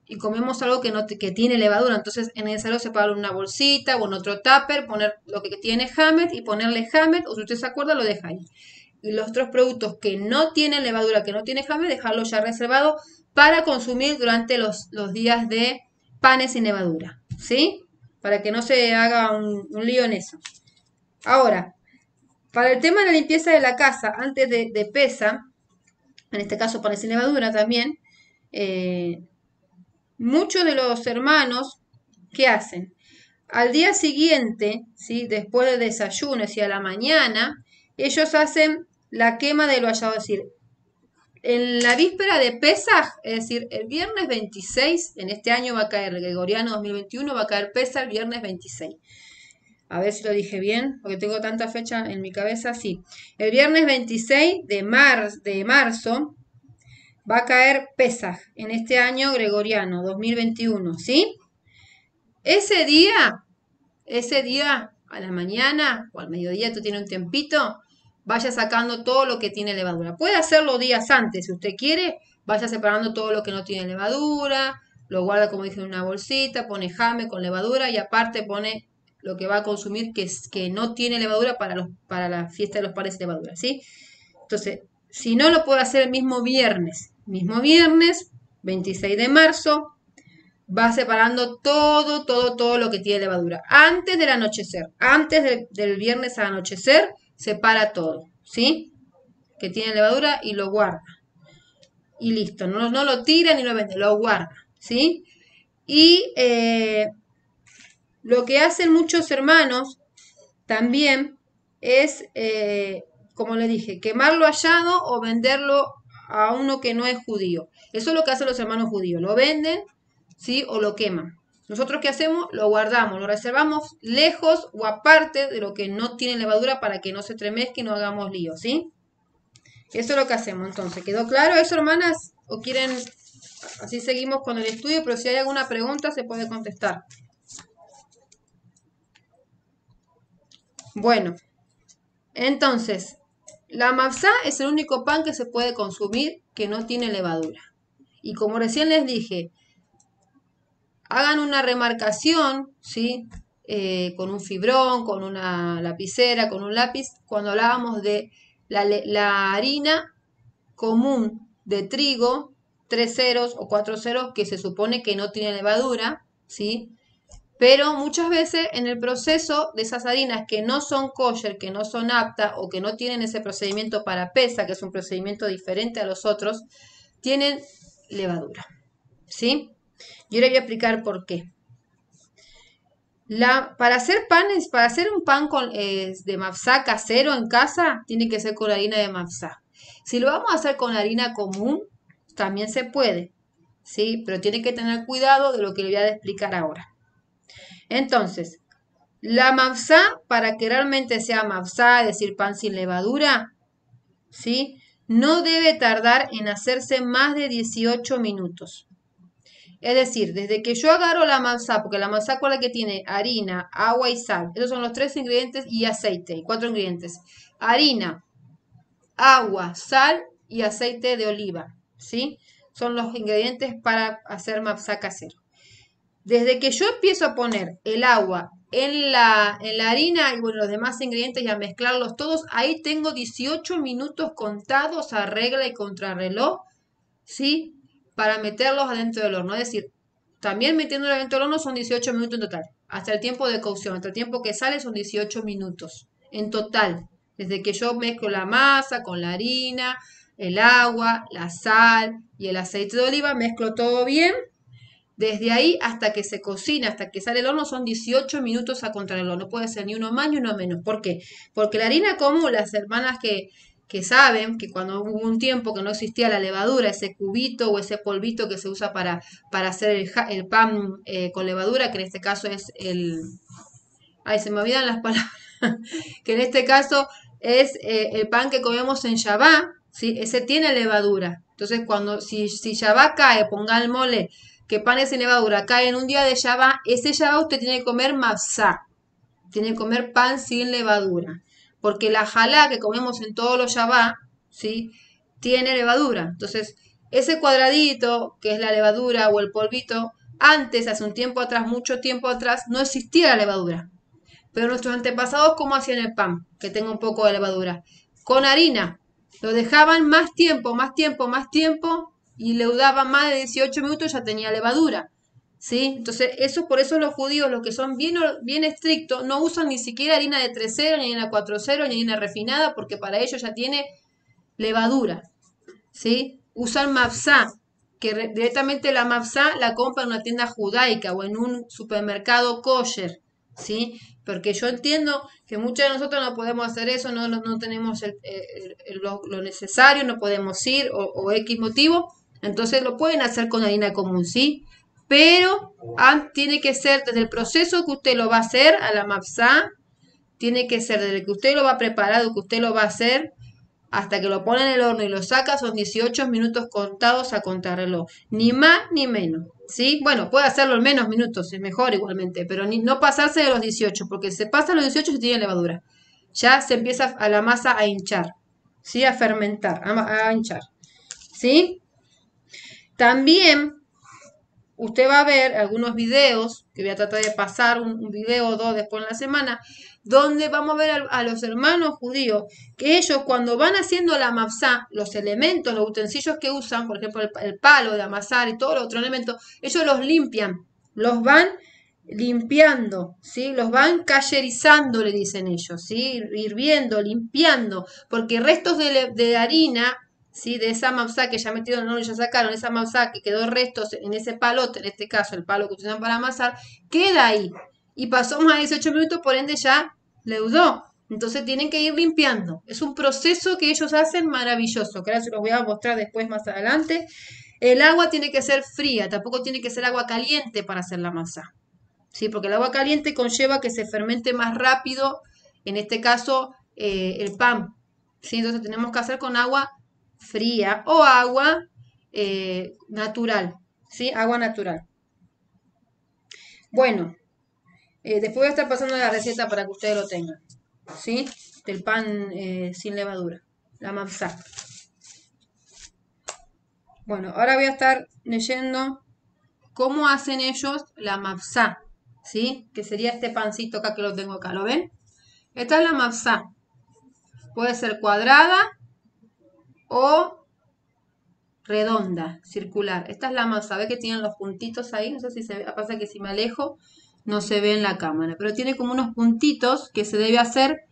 y comemos algo que tiene levadura. Entonces es necesario separarlo en una bolsita o en otro tupper, poner lo que tiene hamet y ponerle hamet, o si usted se acuerda lo deja ahí. Y los otros productos que no tienen levadura, que no tienen hamet, dejarlo ya reservado para consumir durante los días de panes sin levadura, ¿sí? Para que no se haga un lío en eso. Ahora, para el tema de la limpieza de la casa antes de pesa, en este caso panes sin levadura también, muchos de los hermanos, ¿qué hacen? Al día siguiente, ¿sí? Después del desayuno, y a la mañana, ellos hacen la quema de lo hallado, es decir, en la víspera de Pesaj, es decir, el viernes 26, en este año va a caer, el Gregoriano 2021, va a caer Pesaj el viernes 26. A ver si lo dije bien, porque tengo tanta fecha en mi cabeza, sí. El viernes 26 de marzo va a caer Pesaj en este año gregoriano 2021, ¿sí? Ese día a la mañana o al mediodía, tú tienes un tiempito, vaya sacando todo lo que tiene levadura. Puede hacerlo días antes, si usted quiere, vaya separando todo lo que no tiene levadura, lo guarda como dije en una bolsita, pone jame con levadura y aparte pone lo que va a consumir que no tiene levadura para la fiesta de los panes de levadura, ¿sí? Entonces, si no, lo puede hacer el mismo viernes 26 de marzo, va separando todo lo que tiene levadura. Antes del anochecer, antes del viernes al anochecer, separa todo, ¿sí? Que tiene levadura y lo guarda. Y listo, no lo tira ni lo vende, lo guarda, ¿sí? Y lo que hacen muchos hermanos también es, como le dije, quemarlo hallado o venderlo a uno que no es judío. Eso es lo que hacen los hermanos judíos, lo venden, ¿sí? O lo queman. Nosotros, ¿qué hacemos? Lo guardamos, lo reservamos lejos o aparte de lo que no tiene levadura para que no se tremezque y no hagamos lío, ¿sí? Eso es lo que hacemos. Entonces, ¿quedó claro eso, hermanas? ¿O quieren, así seguimos con el estudio, pero si hay alguna pregunta se puede contestar? Bueno, entonces, la mafsá es el único pan que se puede consumir que no tiene levadura. Y como recién les dije, hagan una remarcación, ¿sí? Con un fibrón, con una lapicera, con un lápiz, cuando hablábamos de la harina común de trigo, 3 ceros o 4 ceros, que se supone que no tiene levadura, ¿sí? Pero muchas veces en el proceso de esas harinas que no son kosher, que no son aptas o que no tienen ese procedimiento para pesa, que es un procedimiento diferente a los otros, tienen levadura, ¿sí? Yo les voy a explicar por qué. Para hacer panes, para hacer un pan de mafsá casero en casa, tiene que ser con harina de mafsá. Si lo vamos a hacer con harina común, también se puede, ¿sí? Pero tiene que tener cuidado de lo que le voy a explicar ahora. Entonces, la mafsá, para que realmente sea mafsá, es decir, pan sin levadura, ¿sí? No debe tardar en hacerse más de 18 minutos. Es decir, desde que yo agarro la mafsá, porque la mafsá con la que tiene harina, agua y sal, esos son los 3 ingredientes y aceite, y 4 ingredientes. Harina, agua, sal y aceite de oliva, ¿sí? Son los ingredientes para hacer mafsá casero. Desde que yo empiezo a poner el agua en la harina y bueno, los demás ingredientes y a mezclarlos todos, ahí tengo 18 minutos contados a regla y contrarreloj, ¿sí? Para meterlos adentro del horno. Es decir, también metiéndolo adentro del horno son 18 minutos en total. Hasta el tiempo de cocción, hasta el tiempo que sale son 18 minutos en total. Desde que yo mezclo la masa con la harina, el agua, la sal y el aceite de oliva, mezclo todo bien. Desde ahí hasta que se cocina, hasta que sale el horno, son 18 minutos a contrarreloj. No puede ser ni uno más ni uno menos. ¿Por qué? Porque la harina común, las hermanas que saben que cuando hubo un tiempo que no existía la levadura, ese cubito o ese polvito que se usa para hacer el pan con levadura, que en este caso es Ay, se me olvidan las palabras. Que en este caso es el pan que comemos en Shabbat, ¿sí? Ese tiene levadura. Entonces, si Shabbat cae, ponga el mole, que panes sin levadura cae en un día de Shabbat, ese Shabbat usted tiene que comer mafsá, tiene que comer pan sin levadura, porque la jalá que comemos en todos los Shabbat, ¿sí? Tiene levadura. Entonces, ese cuadradito que es la levadura o el polvito, antes, hace un tiempo atrás, mucho tiempo atrás, no existía la levadura. Pero nuestros antepasados, ¿cómo hacían el pan? Que tenga un poco de levadura. Con harina. Lo dejaban más tiempo, y le daban más de 18 minutos, ya tenía levadura. ¿Sí? Entonces, por eso los judíos, los que son bien estrictos, no usan ni siquiera harina de 3 ceros, ni harina de 4 ceros, ni harina refinada, porque para ellos ya tiene levadura. ¿Sí? Usan mafsá, que directamente la mafsá la compran en una tienda judaica o en un supermercado kosher. ¿Sí? Porque yo entiendo que muchos de nosotros no podemos hacer eso, no tenemos lo necesario, no podemos ir o X motivo, entonces lo pueden hacer con harina común, ¿sí? Pero tiene que ser desde el proceso que usted lo va a hacer a la mafsá, tiene que ser desde que usted lo va a preparar, que usted lo va a hacer, hasta que lo pone en el horno y lo saca, son 18 minutos contados a contrarreloj, ni más ni menos, ¿sí? Bueno, puede hacerlo en menos minutos, es mejor igualmente, pero no pasarse de los 18, porque si se pasa los 18 se tiene levadura. Ya se empieza a la masa a hinchar, ¿sí? A fermentar, a hinchar, ¿sí? También usted va a ver algunos videos, que voy a tratar de pasar un video o dos después en la semana, donde vamos a ver a los hermanos judíos, que ellos cuando van haciendo la mafsá, los elementos, los utensilios que usan, por ejemplo el palo de amasar y todos los otros elementos, ellos los limpian, los van limpiando, ¿sí? Los van cayerizando, le dicen ellos, ¿sí? Hirviendo, limpiando, porque restos de harina, ¿sí? De esa mafsá que ya metieron en el horno y ya sacaron, esa mafsá que quedó restos en ese palote, en este caso el palo que utilizan para amasar, queda ahí. Y pasó más de 18 minutos, por ende ya leudó. Entonces tienen que ir limpiando. Es un proceso que ellos hacen maravilloso, que ahora se los voy a mostrar después más adelante. El agua tiene que ser fría, tampoco tiene que ser agua caliente para hacer la masa. ¿Sí? Porque el agua caliente conlleva que se fermente más rápido, en este caso, el pan. ¿Sí? Entonces tenemos que hacer con agua fría o agua natural. ¿Sí? Agua natural. Bueno, después voy a estar pasando la receta para que ustedes lo tengan. ¿Sí? Del pan sin levadura, la mafsá. Bueno, ahora voy a estar leyendo cómo hacen ellos la mafsá, ¿sí? Que sería este pancito acá que lo tengo acá, ¿lo ven? Esta es la mafsá. Puede ser cuadrada o redonda, circular. Esta es la mafsá. ¿Ve que tienen los puntitos ahí? No sé si se ve, pasa que si me alejo no se ve en la cámara, pero tiene como unos puntitos que se debe hacer.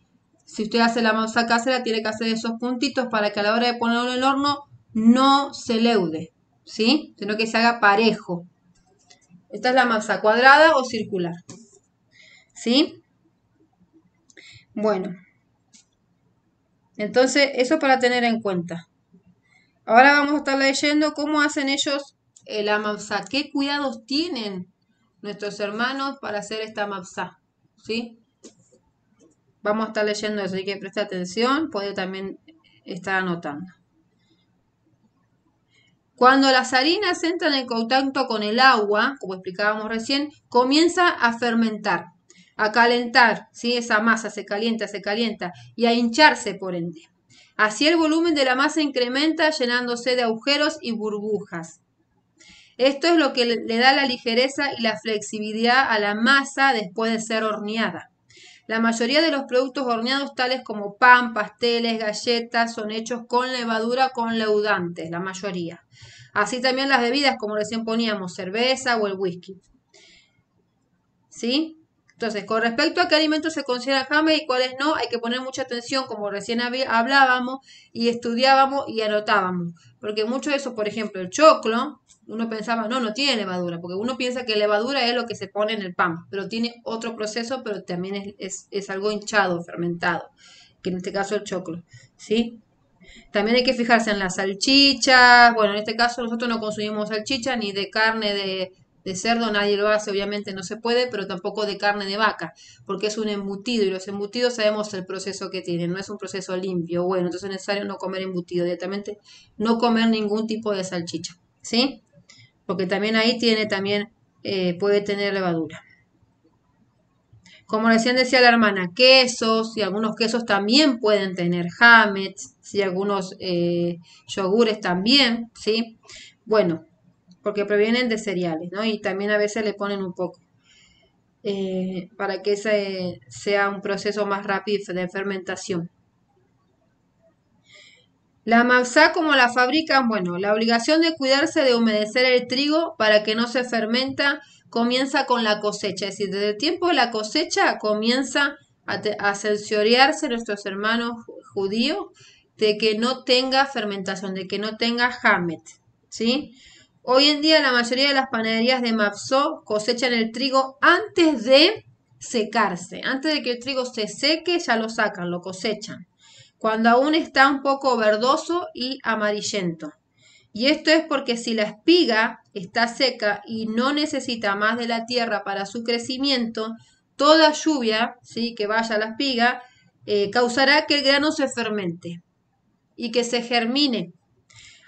Si usted hace la masa casera, tiene que hacer esos puntitos para que a la hora de ponerlo en el horno no se leude, ¿sí? Sino que se haga parejo. Esta es la masa cuadrada o circular, ¿sí? Bueno, entonces eso para tener en cuenta. Ahora vamos a estar leyendo cómo hacen ellos la masa, qué cuidados tienen nuestros hermanos para hacer esta masa, ¿sí? Vamos a estar leyendo eso, así que preste atención, puede también estar anotando. Cuando las harinas entran en contacto con el agua, como explicábamos recién, comienza a fermentar, a calentar, ¿sí? Esa masa se calienta y a hincharse por ende. Así el volumen de la masa incrementa llenándose de agujeros y burbujas. Esto es lo que le da la ligereza y la flexibilidad a la masa después de ser horneada. La mayoría de los productos horneados, tales como pan, pasteles, galletas, son hechos con levadura con leudantes, la mayoría. Así también las bebidas, como recién poníamos, cerveza o el whisky. ¿Sí? Entonces, con respecto a qué alimentos se consideran james y cuáles no, hay que poner mucha atención, como recién hablábamos y estudiábamos y anotábamos. Porque mucho de eso, por ejemplo, el choclo, uno pensaba, no tiene levadura, porque uno piensa que levadura es lo que se pone en el pan, pero tiene otro proceso, pero también es algo hinchado, fermentado, que en este caso el choclo, ¿sí? También hay que fijarse en las salchichas. Bueno, en este caso nosotros no consumimos salchicha ni de carne de cerdo, nadie lo hace, obviamente no se puede, pero tampoco de carne de vaca, porque es un embutido y los embutidos sabemos el proceso que tienen, no es un proceso limpio. Bueno, entonces es necesario no comer embutido, directamente no comer ningún tipo de salchicha, ¿sí? Porque también ahí puede tener levadura. Como recién decía la hermana, quesos, y algunos quesos también pueden tener hametz, ¿sí? Algunos yogures también, ¿sí? Bueno, porque provienen de cereales, ¿no? Y también a veces le ponen un poco, para que ese sea un proceso más rápido de fermentación. La mafsá, como la fabrican, bueno, la obligación de cuidarse de humedecer el trigo para que no se fermenta comienza con la cosecha, es decir, desde el tiempo de la cosecha comienza a cerciorearse nuestros hermanos judíos de que no tenga fermentación, de que no tenga hamet, ¿sí? Hoy en día la mayoría de las panaderías de mafsó cosechan el trigo antes de secarse, antes de que el trigo se seque ya lo sacan, lo cosechan, cuando aún está un poco verdoso y amarillento. Y esto es porque si la espiga está seca y no necesita más de la tierra para su crecimiento, toda lluvia, ¿sí? Que vaya a la espiga causará que el grano se fermente y que se germine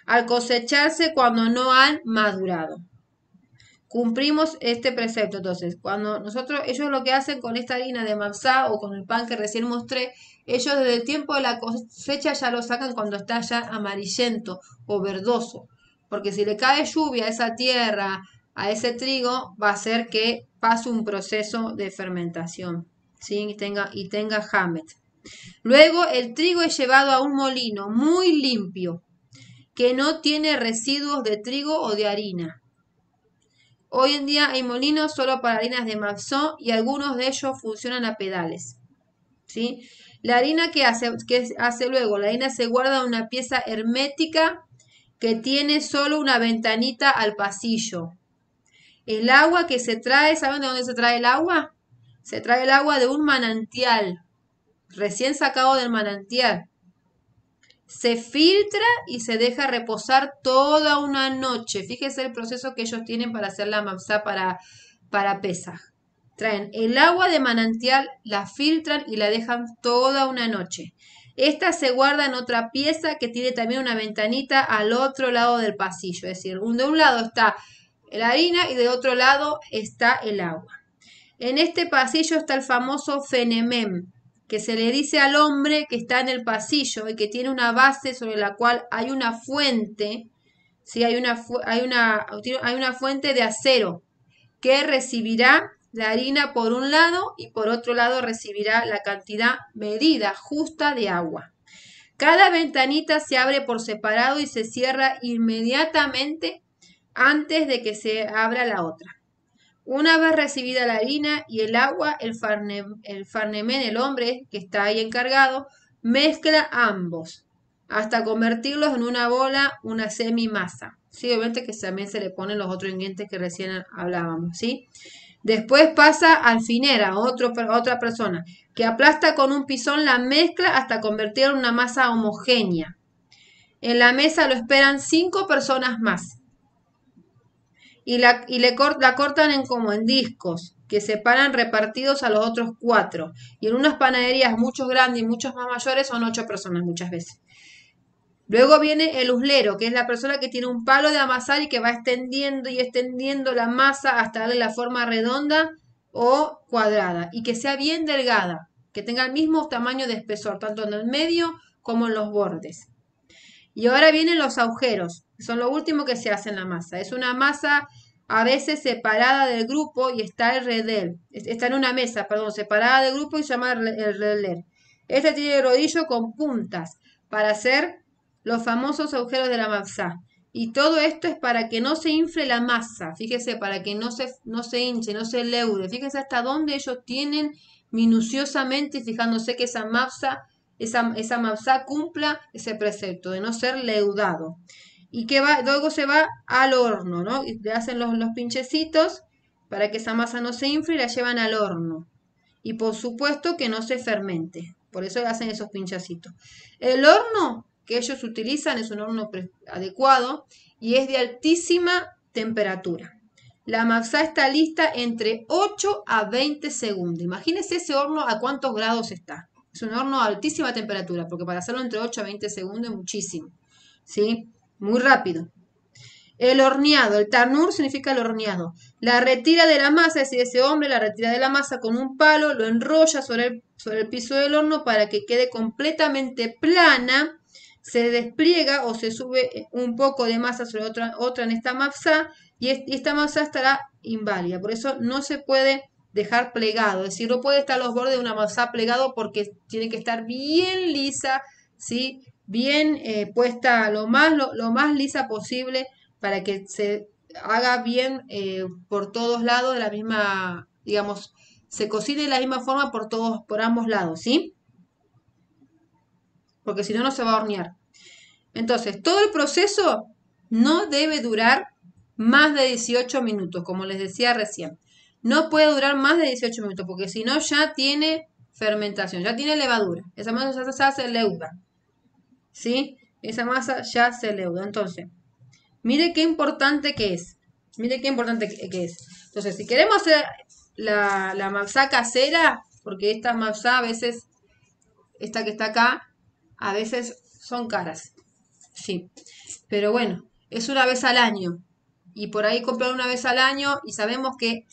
al cosecharse cuando no han madurado. Cumplimos este precepto. Entonces, ellos lo que hacen con esta harina de mafsá o con el pan que recién mostré, ellos desde el tiempo de la cosecha ya lo sacan cuando está ya amarillento o verdoso. Porque si le cae lluvia a esa tierra a ese trigo va a hacer que pase un proceso de fermentación, ¿sí? y tenga hamet. Luego el trigo es llevado a un molino muy limpio, que no tiene residuos de trigo o de harina. Hoy en día hay molinos solo para harinas de matzó y algunos de ellos funcionan a pedales, ¿sí? La harina que hace luego, la harina se guarda en una pieza hermética que tiene solo una ventanita al pasillo. El agua que se trae, ¿saben de dónde se trae el agua? Se trae el agua de un manantial, recién sacado del manantial. Se filtra y se deja reposar toda una noche. Fíjese el proceso que ellos tienen para hacer la matzá para Pesaj. Traen el agua de manantial, la filtran y la dejan toda una noche. Esta se guarda en otra pieza que tiene también una ventanita al otro lado del pasillo. Es decir, de un lado está la harina y de otro lado está el agua. En este pasillo está el famoso fenemem, que se le dice al hombre que está en el pasillo y que tiene una base sobre la cual hay una fuente, ¿sí? hay una fuente de acero que recibirá la harina por un lado y por otro lado recibirá la cantidad medida justa de agua. Cada ventanita se abre por separado y se cierra inmediatamente antes de que se abra la otra. Una vez recibida la harina y el agua, el farnemén, el hombre que está ahí encargado, mezcla ambos hasta convertirlos en una bola, una semi-masa. Sí, obviamente que también se le ponen los otros ingredientes que recién hablábamos, ¿sí? Después pasa al finera, a otra persona, que aplasta con un pisón la mezcla hasta convertirla en una masa homogénea. En la mesa lo esperan 5 personas más. Y la cortan en discos que separan repartidos a los otros 4. Y en unas panaderías muchos grandes y muchos más mayores son 8 personas muchas veces. Luego viene el uslero, que es la persona que tiene un palo de amasar y que va extendiendo y extendiendo la masa hasta darle la forma redonda o cuadrada y que sea bien delgada, que tenga el mismo tamaño de espesor, tanto en el medio como en los bordes. Y ahora vienen los agujeros, que son lo último que se hace en la masa. Es una masa a veces separada del grupo y está el redel. Está en una mesa, separada del grupo y se llama el redel. Este tiene el rodillo con puntas para hacer los famosos agujeros de la matzá. Y todo esto es para que no se infle la masa. Fíjese, para que no se hinche, no se leude. Fíjese hasta dónde ellos tienen minuciosamente, fijándose que esa matzá cumpla ese precepto de no ser leudado. Y que luego se va al horno, ¿no? Y le hacen los pinchecitos para que esa masa no se infle y la llevan al horno. Y por supuesto que no se fermente. Por eso le hacen esos pinchacitos. El horno que ellos utilizan es un horno adecuado y es de altísima temperatura. La matzá está lista entre 8 a 20 segundos. Imagínense ese horno a cuántos grados está. Es un horno a altísima temperatura, porque para hacerlo entre 8 a 20 segundos es muchísimo, ¿sí? Muy rápido. El horneado, el tanur significa el horneado. La retira de la masa, es decir, ese hombre la retira de la masa con un palo, lo enrolla sobre el piso del horno para que quede completamente plana, se despliega o se sube un poco de masa sobre otra en esta matzá y esta matzá estará inválida. Por eso no se puede dejar plegado, es decir, no puede estar los bordes de una matzá plegado porque tiene que estar bien lisa, ¿sí? Bien puesta lo más lisa posible para que se haga bien por todos lados de la misma, digamos, se cocine de la misma forma por ambos lados, ¿sí? Porque si no, no se va a hornear. Entonces, todo el proceso no debe durar más de 18 minutos, como les decía recién. No puede durar más de 18 minutos, porque si no ya tiene fermentación, ya tiene levadura. Esa masa ya se leuda, ¿sí? Esa masa ya se leuda. Entonces, mire qué importante que es. Mire qué importante que es. Entonces, si queremos hacer la matzá casera, porque esta matzá a veces, esta que está acá, a veces son caras. Sí, pero bueno, es una vez al año. Y por ahí comprar una vez al año y sabemos que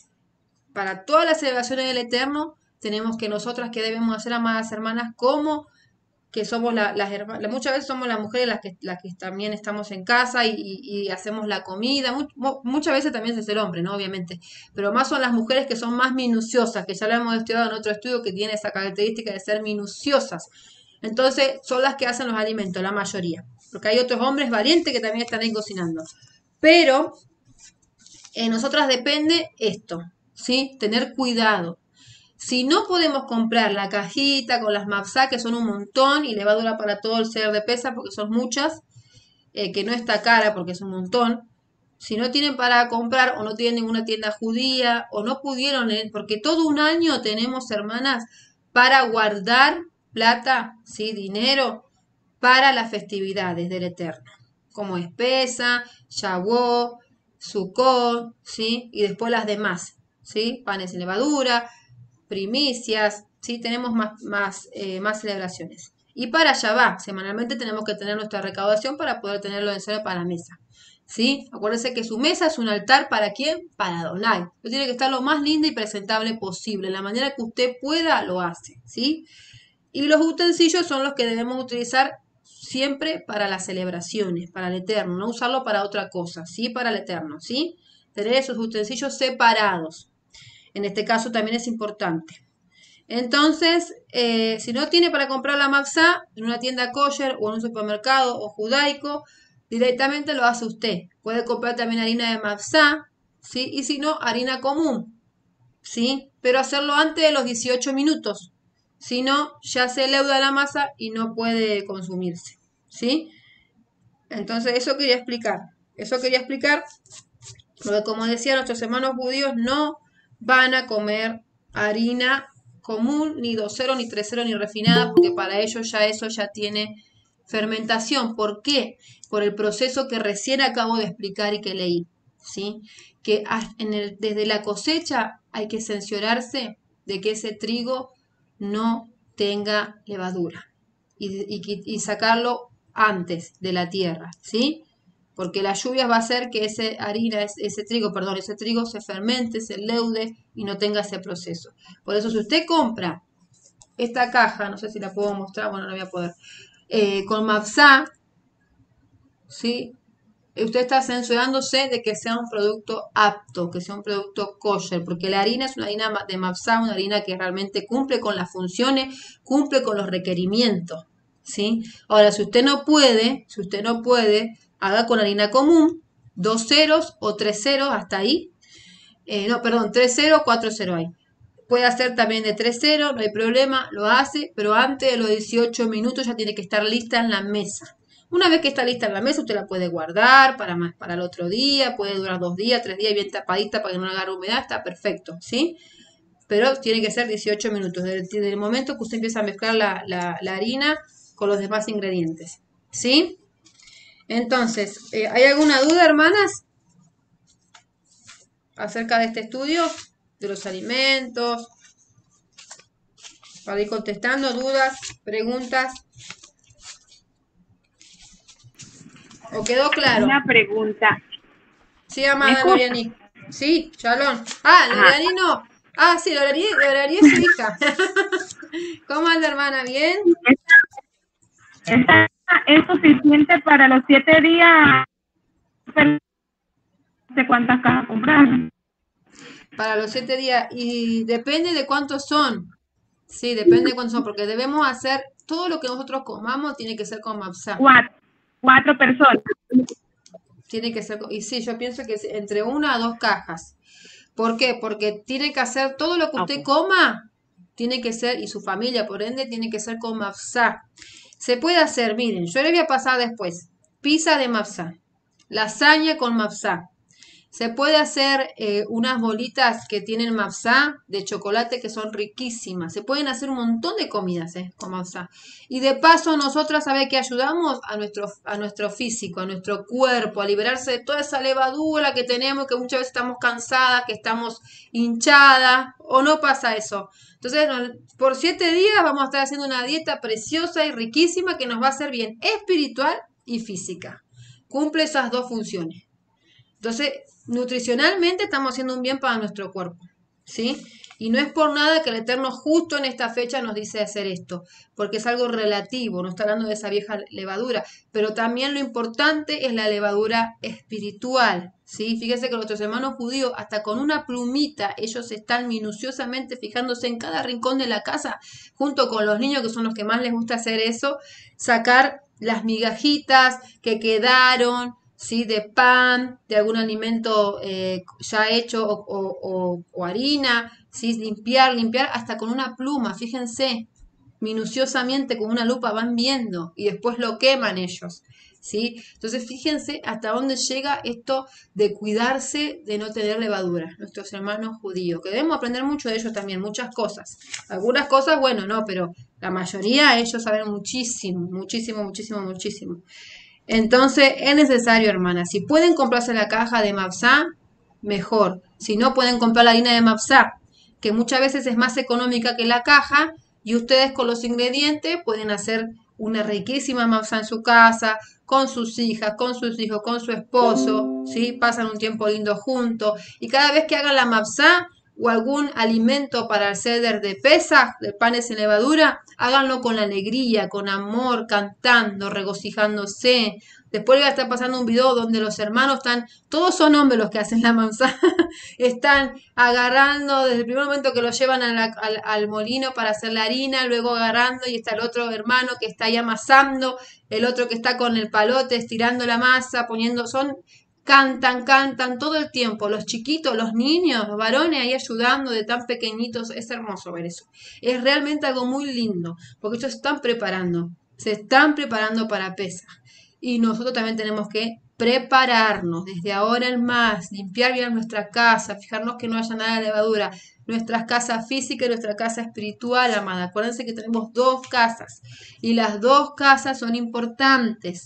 para todas las celebraciones del Eterno tenemos que nosotras que debemos hacer, amadas hermanas, como que somos las hermanas, muchas veces somos las mujeres las que también estamos en casa y hacemos la comida, muchas veces también es el hombre, ¿no? Obviamente, pero más son las mujeres que son más minuciosas, que ya lo hemos estudiado en otro estudio que tiene esa característica de ser minuciosas. Entonces, son las que hacen los alimentos, la mayoría, porque hay otros hombres valientes que también están ahí cocinando. Pero en nosotras depende esto, ¿sí? Tener cuidado. Si no podemos comprar la cajita con las mapsá, que son un montón y levadura para todo el ser de pesa, porque son muchas, que no está cara porque es un montón. Si no tienen para comprar o no tienen ninguna tienda judía o no pudieron, porque todo un año tenemos, hermanas, para guardar plata, ¿sí? Dinero para las festividades del Eterno, como es Pesa, Shavuot, Sukkot, ¿sí? Y después las demás, ¿sí? Panes sin levadura, primicias, ¿sí? Tenemos más celebraciones. Y para Shabbat, semanalmente tenemos que tener nuestra recaudación para poder tenerlo necesario para la mesa. ¿Sí? Acuérdense que su mesa es un altar ¿para quién? Para Adonai. Tiene que estar lo más lindo y presentable posible. La manera que usted pueda lo hace. ¿Sí? Y los utensilios son los que debemos utilizar siempre para las celebraciones, para el Eterno. No usarlo para otra cosa. ¿Sí? Para el Eterno. ¿Sí? Tener esos utensilios separados. En este caso también es importante. Entonces, si no tiene para comprar la matzá en una tienda kosher o en un supermercado o judaico, directamente lo hace usted. Puede comprar también harina de matzá, ¿sí? Y si no, harina común, ¿sí? Pero hacerlo antes de los 18 minutos. Si no, ya se leuda la masa y no puede consumirse, ¿sí? Entonces, eso quería explicar. Porque como decía, nuestros hermanos judíos no van a comer harina común, ni 2.0, ni 3.0, ni refinada, porque para ellos ya eso ya tiene fermentación. ¿Por qué? Por el proceso que recién acabo de explicar y que leí, ¿sí? Que desde la cosecha hay que cerciorarse de que ese trigo no tenga levadura y sacarlo antes de la tierra, ¿sí? Porque las lluvias va a hacer que ese trigo se fermente, se leude y no tenga ese proceso. Por eso si usted compra esta caja, no sé si la puedo mostrar, bueno, no voy a poder, con matzá, ¿sí? Usted está censurándose de que sea un producto apto, que sea un producto kosher, porque la harina es una harina de matzá, una harina que realmente cumple con las funciones, cumple con los requerimientos, ¿sí? Ahora, si usted no puede, haga con harina común, 2 ceros o 3 ceros, hasta ahí. 3 ceros, 4 ceros ahí. Puede hacer también de 3 ceros, no hay problema, lo hace, pero antes de los 18 minutos ya tiene que estar lista en la mesa. Una vez que está lista en la mesa, usted la puede guardar para el otro día, puede durar 2 días, 3 días, bien tapadita para que no le agarre humedad, está perfecto, ¿sí? Pero tiene que ser 18 minutos, desde el momento que usted empieza a mezclar la harina con los demás ingredientes, ¿sí? Entonces, ¿hay alguna duda, hermanas, acerca de este estudio, de los alimentos? Para ir contestando dudas, preguntas. ¿O quedó claro? Una pregunta. Sí, amada Loriani. Sí, Shalom. Ah, Loriani no. Ah, sí, Loriani es su hija. ¿Cómo anda, hermana? ¿Bien? ¿Es suficiente para los 7 días? ¿De cuántas cajas comprar? Para los 7 días. Y depende de cuántos son. Sí, depende de cuántos son. Porque debemos hacer todo lo que nosotros comamos tiene que ser con matzá. 4 personas. Tiene que ser. Y sí, yo pienso que es entre 1 a 2 cajas. ¿Por qué? Porque tiene que hacer todo lo que usted coma. Tiene que ser, y su familia, por ende, tiene que ser con matzá. Se puede hacer, miren, yo le voy a pasar después. Pizza de matzá. Lasaña con matzá. Se puede hacer unas bolitas que tienen matzá de chocolate que son riquísimas. Se pueden hacer un montón de comidas con matzá. Y de paso nosotras, ¿sabe qué ayudamos? A nuestro físico, a nuestro cuerpo, a liberarse de toda esa levadura que tenemos, que muchas veces estamos cansadas, que estamos hinchadas, o no pasa eso. Entonces, por 7 días vamos a estar haciendo una dieta preciosa y riquísima que nos va a hacer bien espiritual y física. Cumple esas dos funciones. Entonces, nutricionalmente estamos haciendo un bien para nuestro cuerpo, ¿sí? Y no es por nada que el Eterno justo en esta fecha nos dice hacer esto, porque es algo relativo, no está hablando de esa vieja levadura, pero también lo importante es la levadura espiritual, ¿sí? Fíjense que nuestros hermanos judíos, hasta con una plumita, ellos están minuciosamente fijándose en cada rincón de la casa, junto con los niños, que son los que más les gusta hacer eso, sacar las migajitas que quedaron, ¿sí? De pan, de algún alimento ya hecho o harina, ¿sí? Limpiar hasta con una pluma, fíjense, minuciosamente con una lupa van viendo y después lo queman ellos, ¿sí? Entonces fíjense hasta dónde llega esto de cuidarse de no tener levadura, nuestros hermanos judíos, que debemos aprender mucho de ellos también, muchas cosas. Algunas cosas, bueno, no, pero la mayoría ellos saben muchísimo, muchísimo, muchísimo, muchísimo. Entonces es necesario, hermanas, si pueden comprarse la caja de Mapsá, mejor. Si no, pueden comprar la harina de Mapsá, que muchas veces es más económica que la caja, y ustedes con los ingredientes pueden hacer una riquísima Mapsá en su casa, con sus hijas, con sus hijos, con su esposo, ¿sí? Pasan un tiempo lindo juntos, y cada vez que hagan la Mapsá o algún alimento para el ceder de Pesaj, de panes sin levadura, háganlo con alegría, con amor, cantando, regocijándose. Después voy a estar pasando un video donde los hermanos están, todos son hombres los que hacen la manzana, están agarrando desde el primer momento que lo llevan al molino para hacer la harina, luego agarrando y está el otro hermano que está ahí amasando, el otro que está con el palote estirando la masa, poniendo, cantan todo el tiempo, los chiquitos, los niños, los varones ahí ayudando de tan pequeñitos, es hermoso ver eso. Es realmente algo muy lindo, porque ellos se están preparando para Pesaj. Y nosotros también tenemos que prepararnos desde ahora en más, limpiar bien nuestra casa, fijarnos que no haya nada de levadura, nuestras casas físicas y nuestra casa espiritual, amada. Acuérdense que tenemos 2 casas y las 2 casas son importantes,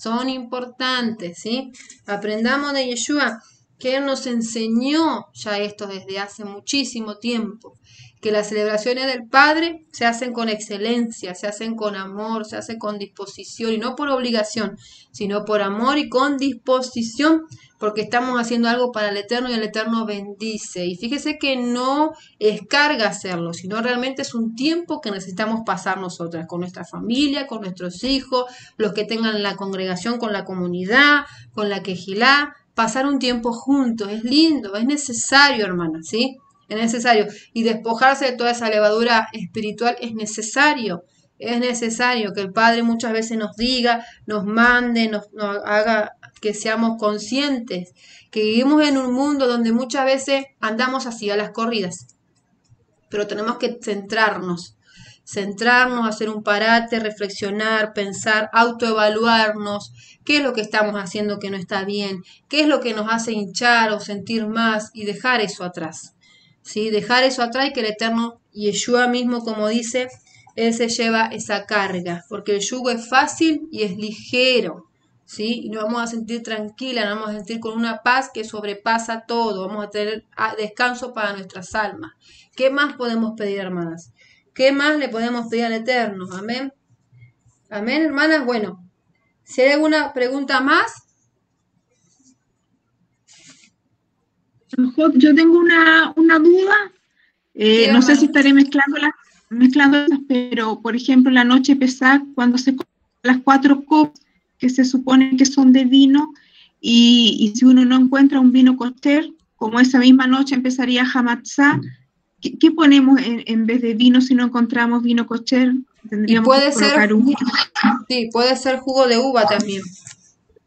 ¿sí? Aprendamos de Yeshua que Él nos enseñó ya esto desde hace muchísimo tiempo, que las celebraciones del Padre se hacen con excelencia, se hacen con amor, se hacen con disposición y no por obligación, sino por amor y con disposición, porque estamos haciendo algo para el Eterno y el Eterno bendice. Y fíjese que no es carga hacerlo, sino realmente es un tiempo que necesitamos pasar nosotras, con nuestra familia, con nuestros hijos, los que tengan la congregación, con la comunidad, con la quejilá, pasar un tiempo juntos, es lindo, es necesario, hermana, ¿sí? Es necesario. Y despojarse de toda esa levadura espiritual es necesario. Es necesario que el Padre muchas veces nos diga, nos mande, nos haga que seamos conscientes, que vivimos en un mundo donde muchas veces andamos así a las corridas, pero tenemos que centrarnos, hacer un parate, reflexionar, pensar, autoevaluarnos, qué es lo que estamos haciendo que no está bien, qué es lo que nos hace hinchar o sentir más y dejar eso atrás. ¿Sí? Dejar eso atrás y que el Eterno, Yeshua mismo, como dice, Él se lleva esa carga, porque el yugo es fácil y es ligero, ¿sí? Y nos vamos a sentir tranquilas, nos vamos a sentir con una paz que sobrepasa todo, vamos a tener descanso para nuestras almas. ¿Qué más podemos pedir, hermanas? ¿Qué más le podemos pedir al Eterno? Amén. Amén, hermanas. Bueno, si hay alguna pregunta más. Yo tengo una duda, no sé si estaré mezclando esas, pero por ejemplo la noche Pesaj, cuando se comen las 4 copas que se supone que son de vino, y si uno no encuentra un vino kosher, como esa misma noche empezaría Hamatzá, ¿qué ponemos en vez de vino si no encontramos vino kosher? Tendríamos que colocar sí, puede ser jugo de uva también.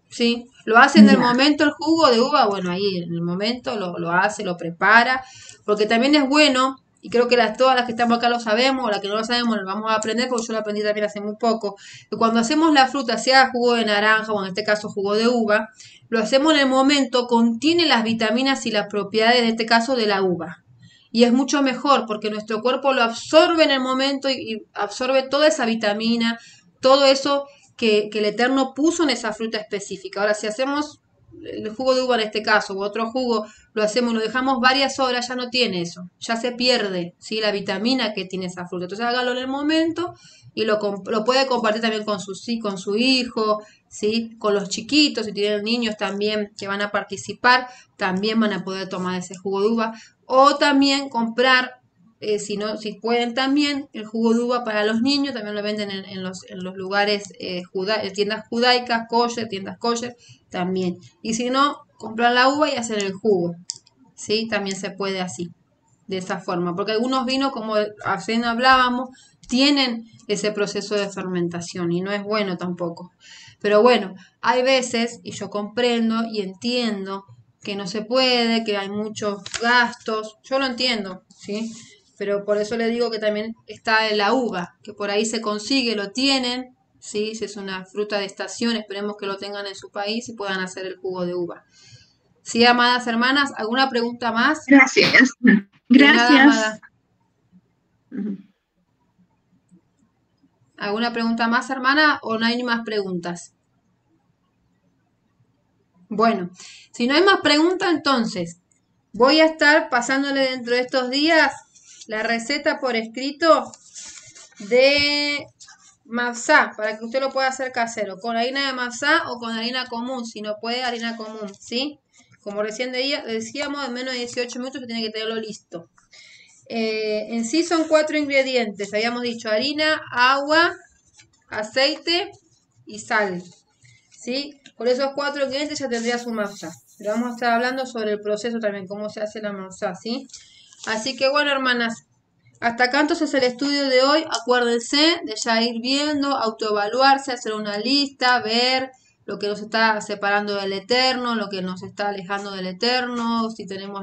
Sí, lo hace en el momento el jugo de uva, bueno, ahí en el momento lo hace, lo prepara, porque también es bueno, y creo que todas las que estamos acá lo sabemos, o las que no lo sabemos lo vamos a aprender, porque yo lo aprendí también hace muy poco, que cuando hacemos la fruta, sea jugo de naranja o en este caso jugo de uva, lo hacemos en el momento, contiene las vitaminas y las propiedades, en este caso, de la uva. Y es mucho mejor, porque nuestro cuerpo lo absorbe en el momento y absorbe toda esa vitamina, todo eso que el Eterno puso en esa fruta específica. Ahora, si hacemos el jugo de uva en este caso, u otro jugo, lo hacemos y lo dejamos varias horas, ya no tiene eso, ya se pierde, ¿sí? La vitamina que tiene esa fruta. Entonces hágalo en el momento y lo puede compartir también con su hijo, ¿sí? Con los chiquitos, si tienen niños también que van a participar, también van a poder tomar ese jugo de uva. O también comprar si pueden también, el jugo de uva para los niños, también lo venden en los lugares, tiendas judaicas, kosher, tiendas kosher, también. Y si no, compran la uva y hacen el jugo, ¿sí? También se puede así, de esa forma. Porque algunos vinos, como recién hablábamos, tienen ese proceso de fermentación y no es bueno tampoco. Pero bueno, hay veces, y yo comprendo y entiendo que no se puede, que hay muchos gastos, yo lo entiendo, ¿sí? Pero por eso le digo que también está en la uva, que por ahí se consigue, lo tienen, ¿sí? Si es una fruta de estación, esperemos que lo tengan en su país y puedan hacer el jugo de uva. Sí, amadas hermanas, ¿alguna pregunta más? Gracias. De nada, Gracias. amada. ¿Alguna pregunta más, hermana, o no hay más preguntas? Bueno, si no hay más preguntas, entonces voy a estar pasándole dentro de estos días la receta por escrito de mafsá, para que usted lo pueda hacer casero, con harina de mafsá o con harina común, si no puede, harina común, ¿sí? Como recién decíamos, en menos de 18 minutos que tiene que tenerlo listo. En sí son 4 ingredientes, habíamos dicho harina, agua, aceite y sal, ¿sí? Con esos 4 ingredientes ya tendría su mafsá. Pero vamos a estar hablando sobre el proceso también, cómo se hace la mafsá, ¿sí? Así que bueno, hermanas, hasta acá entonces el estudio de hoy. Acuérdense de ya ir viendo, autoevaluarse, hacer una lista, ver lo que nos está separando del Eterno, lo que nos está alejando del Eterno, si tenemos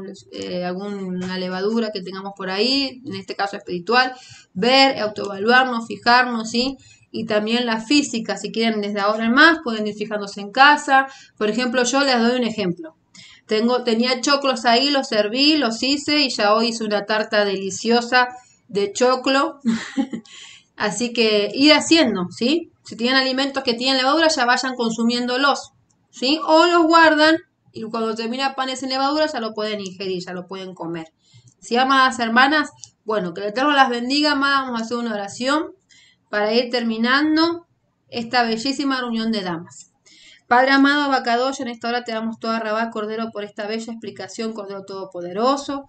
alguna levadura que tengamos por ahí, en este caso espiritual, ver, autoevaluarnos, fijarnos, ¿sí? Y también la física, si quieren desde ahora en más, pueden ir fijándose en casa. Por ejemplo, yo les doy un ejemplo. Tenía choclos ahí, los serví, los hice y ya hoy hice una tarta deliciosa de choclo. Así que ir haciendo, ¿sí? Si tienen alimentos que tienen levadura, ya vayan consumiéndolos, ¿sí? O los guardan y cuando termina panes sin levadura ya lo pueden ingerir, ya lo pueden comer. ¿Sí, amadas hermanas? Bueno, que el Eterno las bendiga, amadas. Vamos a hacer una oración para ir terminando esta bellísima reunión de damas. Padre amado, Abacadosh, en esta hora te damos toda Rabá, Cordero, por esta bella explicación, Cordero Todopoderoso,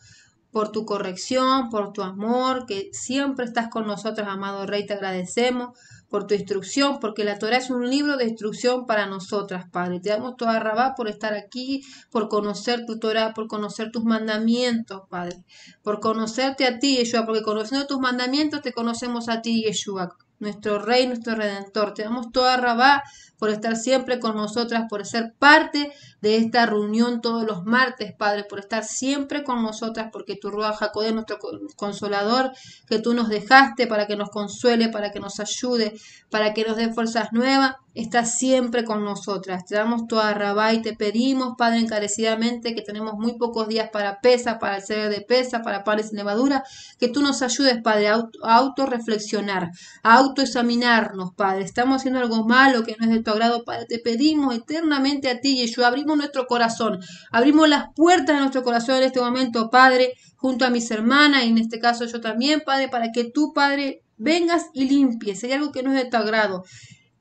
por tu corrección, por tu amor, que siempre estás con nosotros, amado Rey, te agradecemos por tu instrucción, porque la Torah es un libro de instrucción para nosotras, Padre. Te damos toda Rabá por estar aquí, por conocer tu Torah, por conocer tus mandamientos, Padre, por conocerte a ti, Yeshua, porque conociendo tus mandamientos te conocemos a ti, Yeshua, nuestro Rey, nuestro Redentor. Te damos toda Rabá por estar siempre con nosotras, por ser parte de esta reunión todos los martes, Padre, por estar siempre con nosotras, porque tu Ruach HaKodesh, nuestro consolador, que tú nos dejaste para que nos consuele, para que nos ayude, para que nos dé fuerzas nuevas, está siempre con nosotras. Te damos toda Rabá y te pedimos, Padre, encarecidamente, que tenemos muy pocos días para pesa, para el ceder de pesa, para panes sin levadura, que tú nos ayudes, Padre, a autorreflexionar, a autoexaminarnos, Padre. Estamos haciendo algo malo que no es de tu agrado, Padre. Te pedimos eternamente a ti, Yeshua. Abrimos nuestro corazón, abrimos las puertas de nuestro corazón en este momento, Padre, junto a mis hermanas y en este caso yo también, Padre, para que tú, Padre, vengas y limpies. Si hay algo que no es de tu agrado,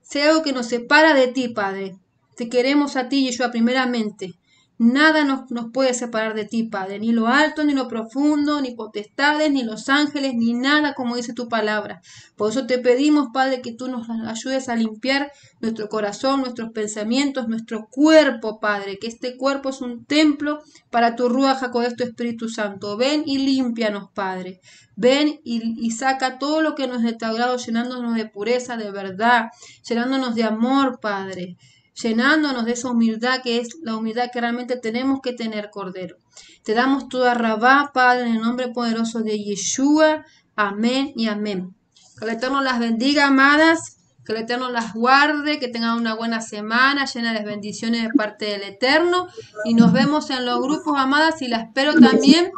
si hay algo que nos separa de ti, Padre, te queremos a ti, Yeshua, primeramente. Nada nos puede separar de ti, Padre, ni lo alto, ni lo profundo, ni potestades, ni los ángeles, ni nada como dice tu palabra. Por eso te pedimos, Padre, que tú nos ayudes a limpiar nuestro corazón, nuestros pensamientos, nuestro cuerpo, Padre, que este cuerpo es un templo para tu Ruach HaKodesh, tu Espíritu Santo. Ven y límpianos, Padre. Ven y saca todo lo que nos es de tu agrado, llenándonos de pureza, de verdad, llenándonos de amor, Padre, llenándonos de esa humildad que es la humildad que realmente tenemos que tener, Cordero. Te damos toda Rabá, Padre, en el nombre poderoso de Yeshua. Amén y amén. Que el Eterno las bendiga, amadas, que el Eterno las guarde, que tengan una buena semana llena de bendiciones de parte del Eterno. Y nos vemos en los grupos, amadas, y la espero también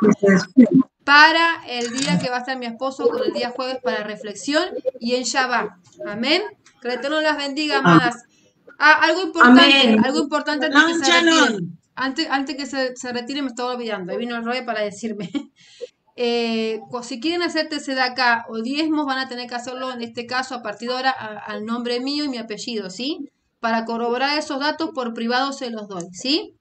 para el día que va a estar mi esposo, con el día jueves para reflexión y en Shabbat. Amén. Que el Eterno las bendiga, amadas. Algo importante antes que se retiren. Antes que se retire, me estaba olvidando. Ahí vino el Roy para decirme. Si quieren hacerte sedacá o diezmos, van a tener que hacerlo en este caso a partir de ahora al nombre mío y mi apellido, ¿sí? Para corroborar esos datos por privado se los doy, ¿sí?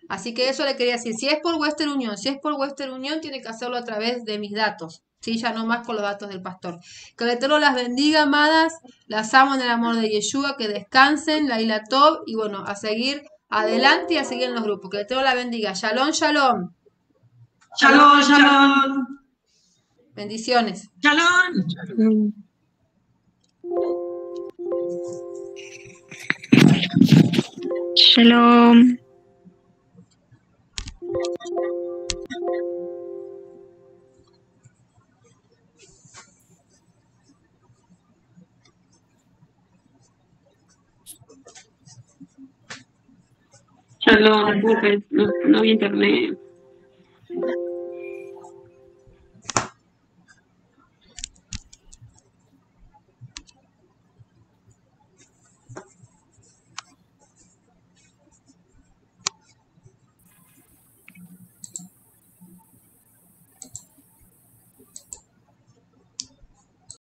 Así que eso le quería decir. Si es por Western Union, tiene que hacerlo a través de mis datos. ¿sí? Ya no más con los datos del pastor. Que el Eterno las bendiga, amadas, las amo en el amor de Yeshua, que descansen, la Ila Tov, y bueno, a seguir adelante y a seguir en los grupos. Que el Eterno la bendiga. Shalom, shalom. Shalom, shalom. Bendiciones. Shalom. Shalom. Shalom, no había internet.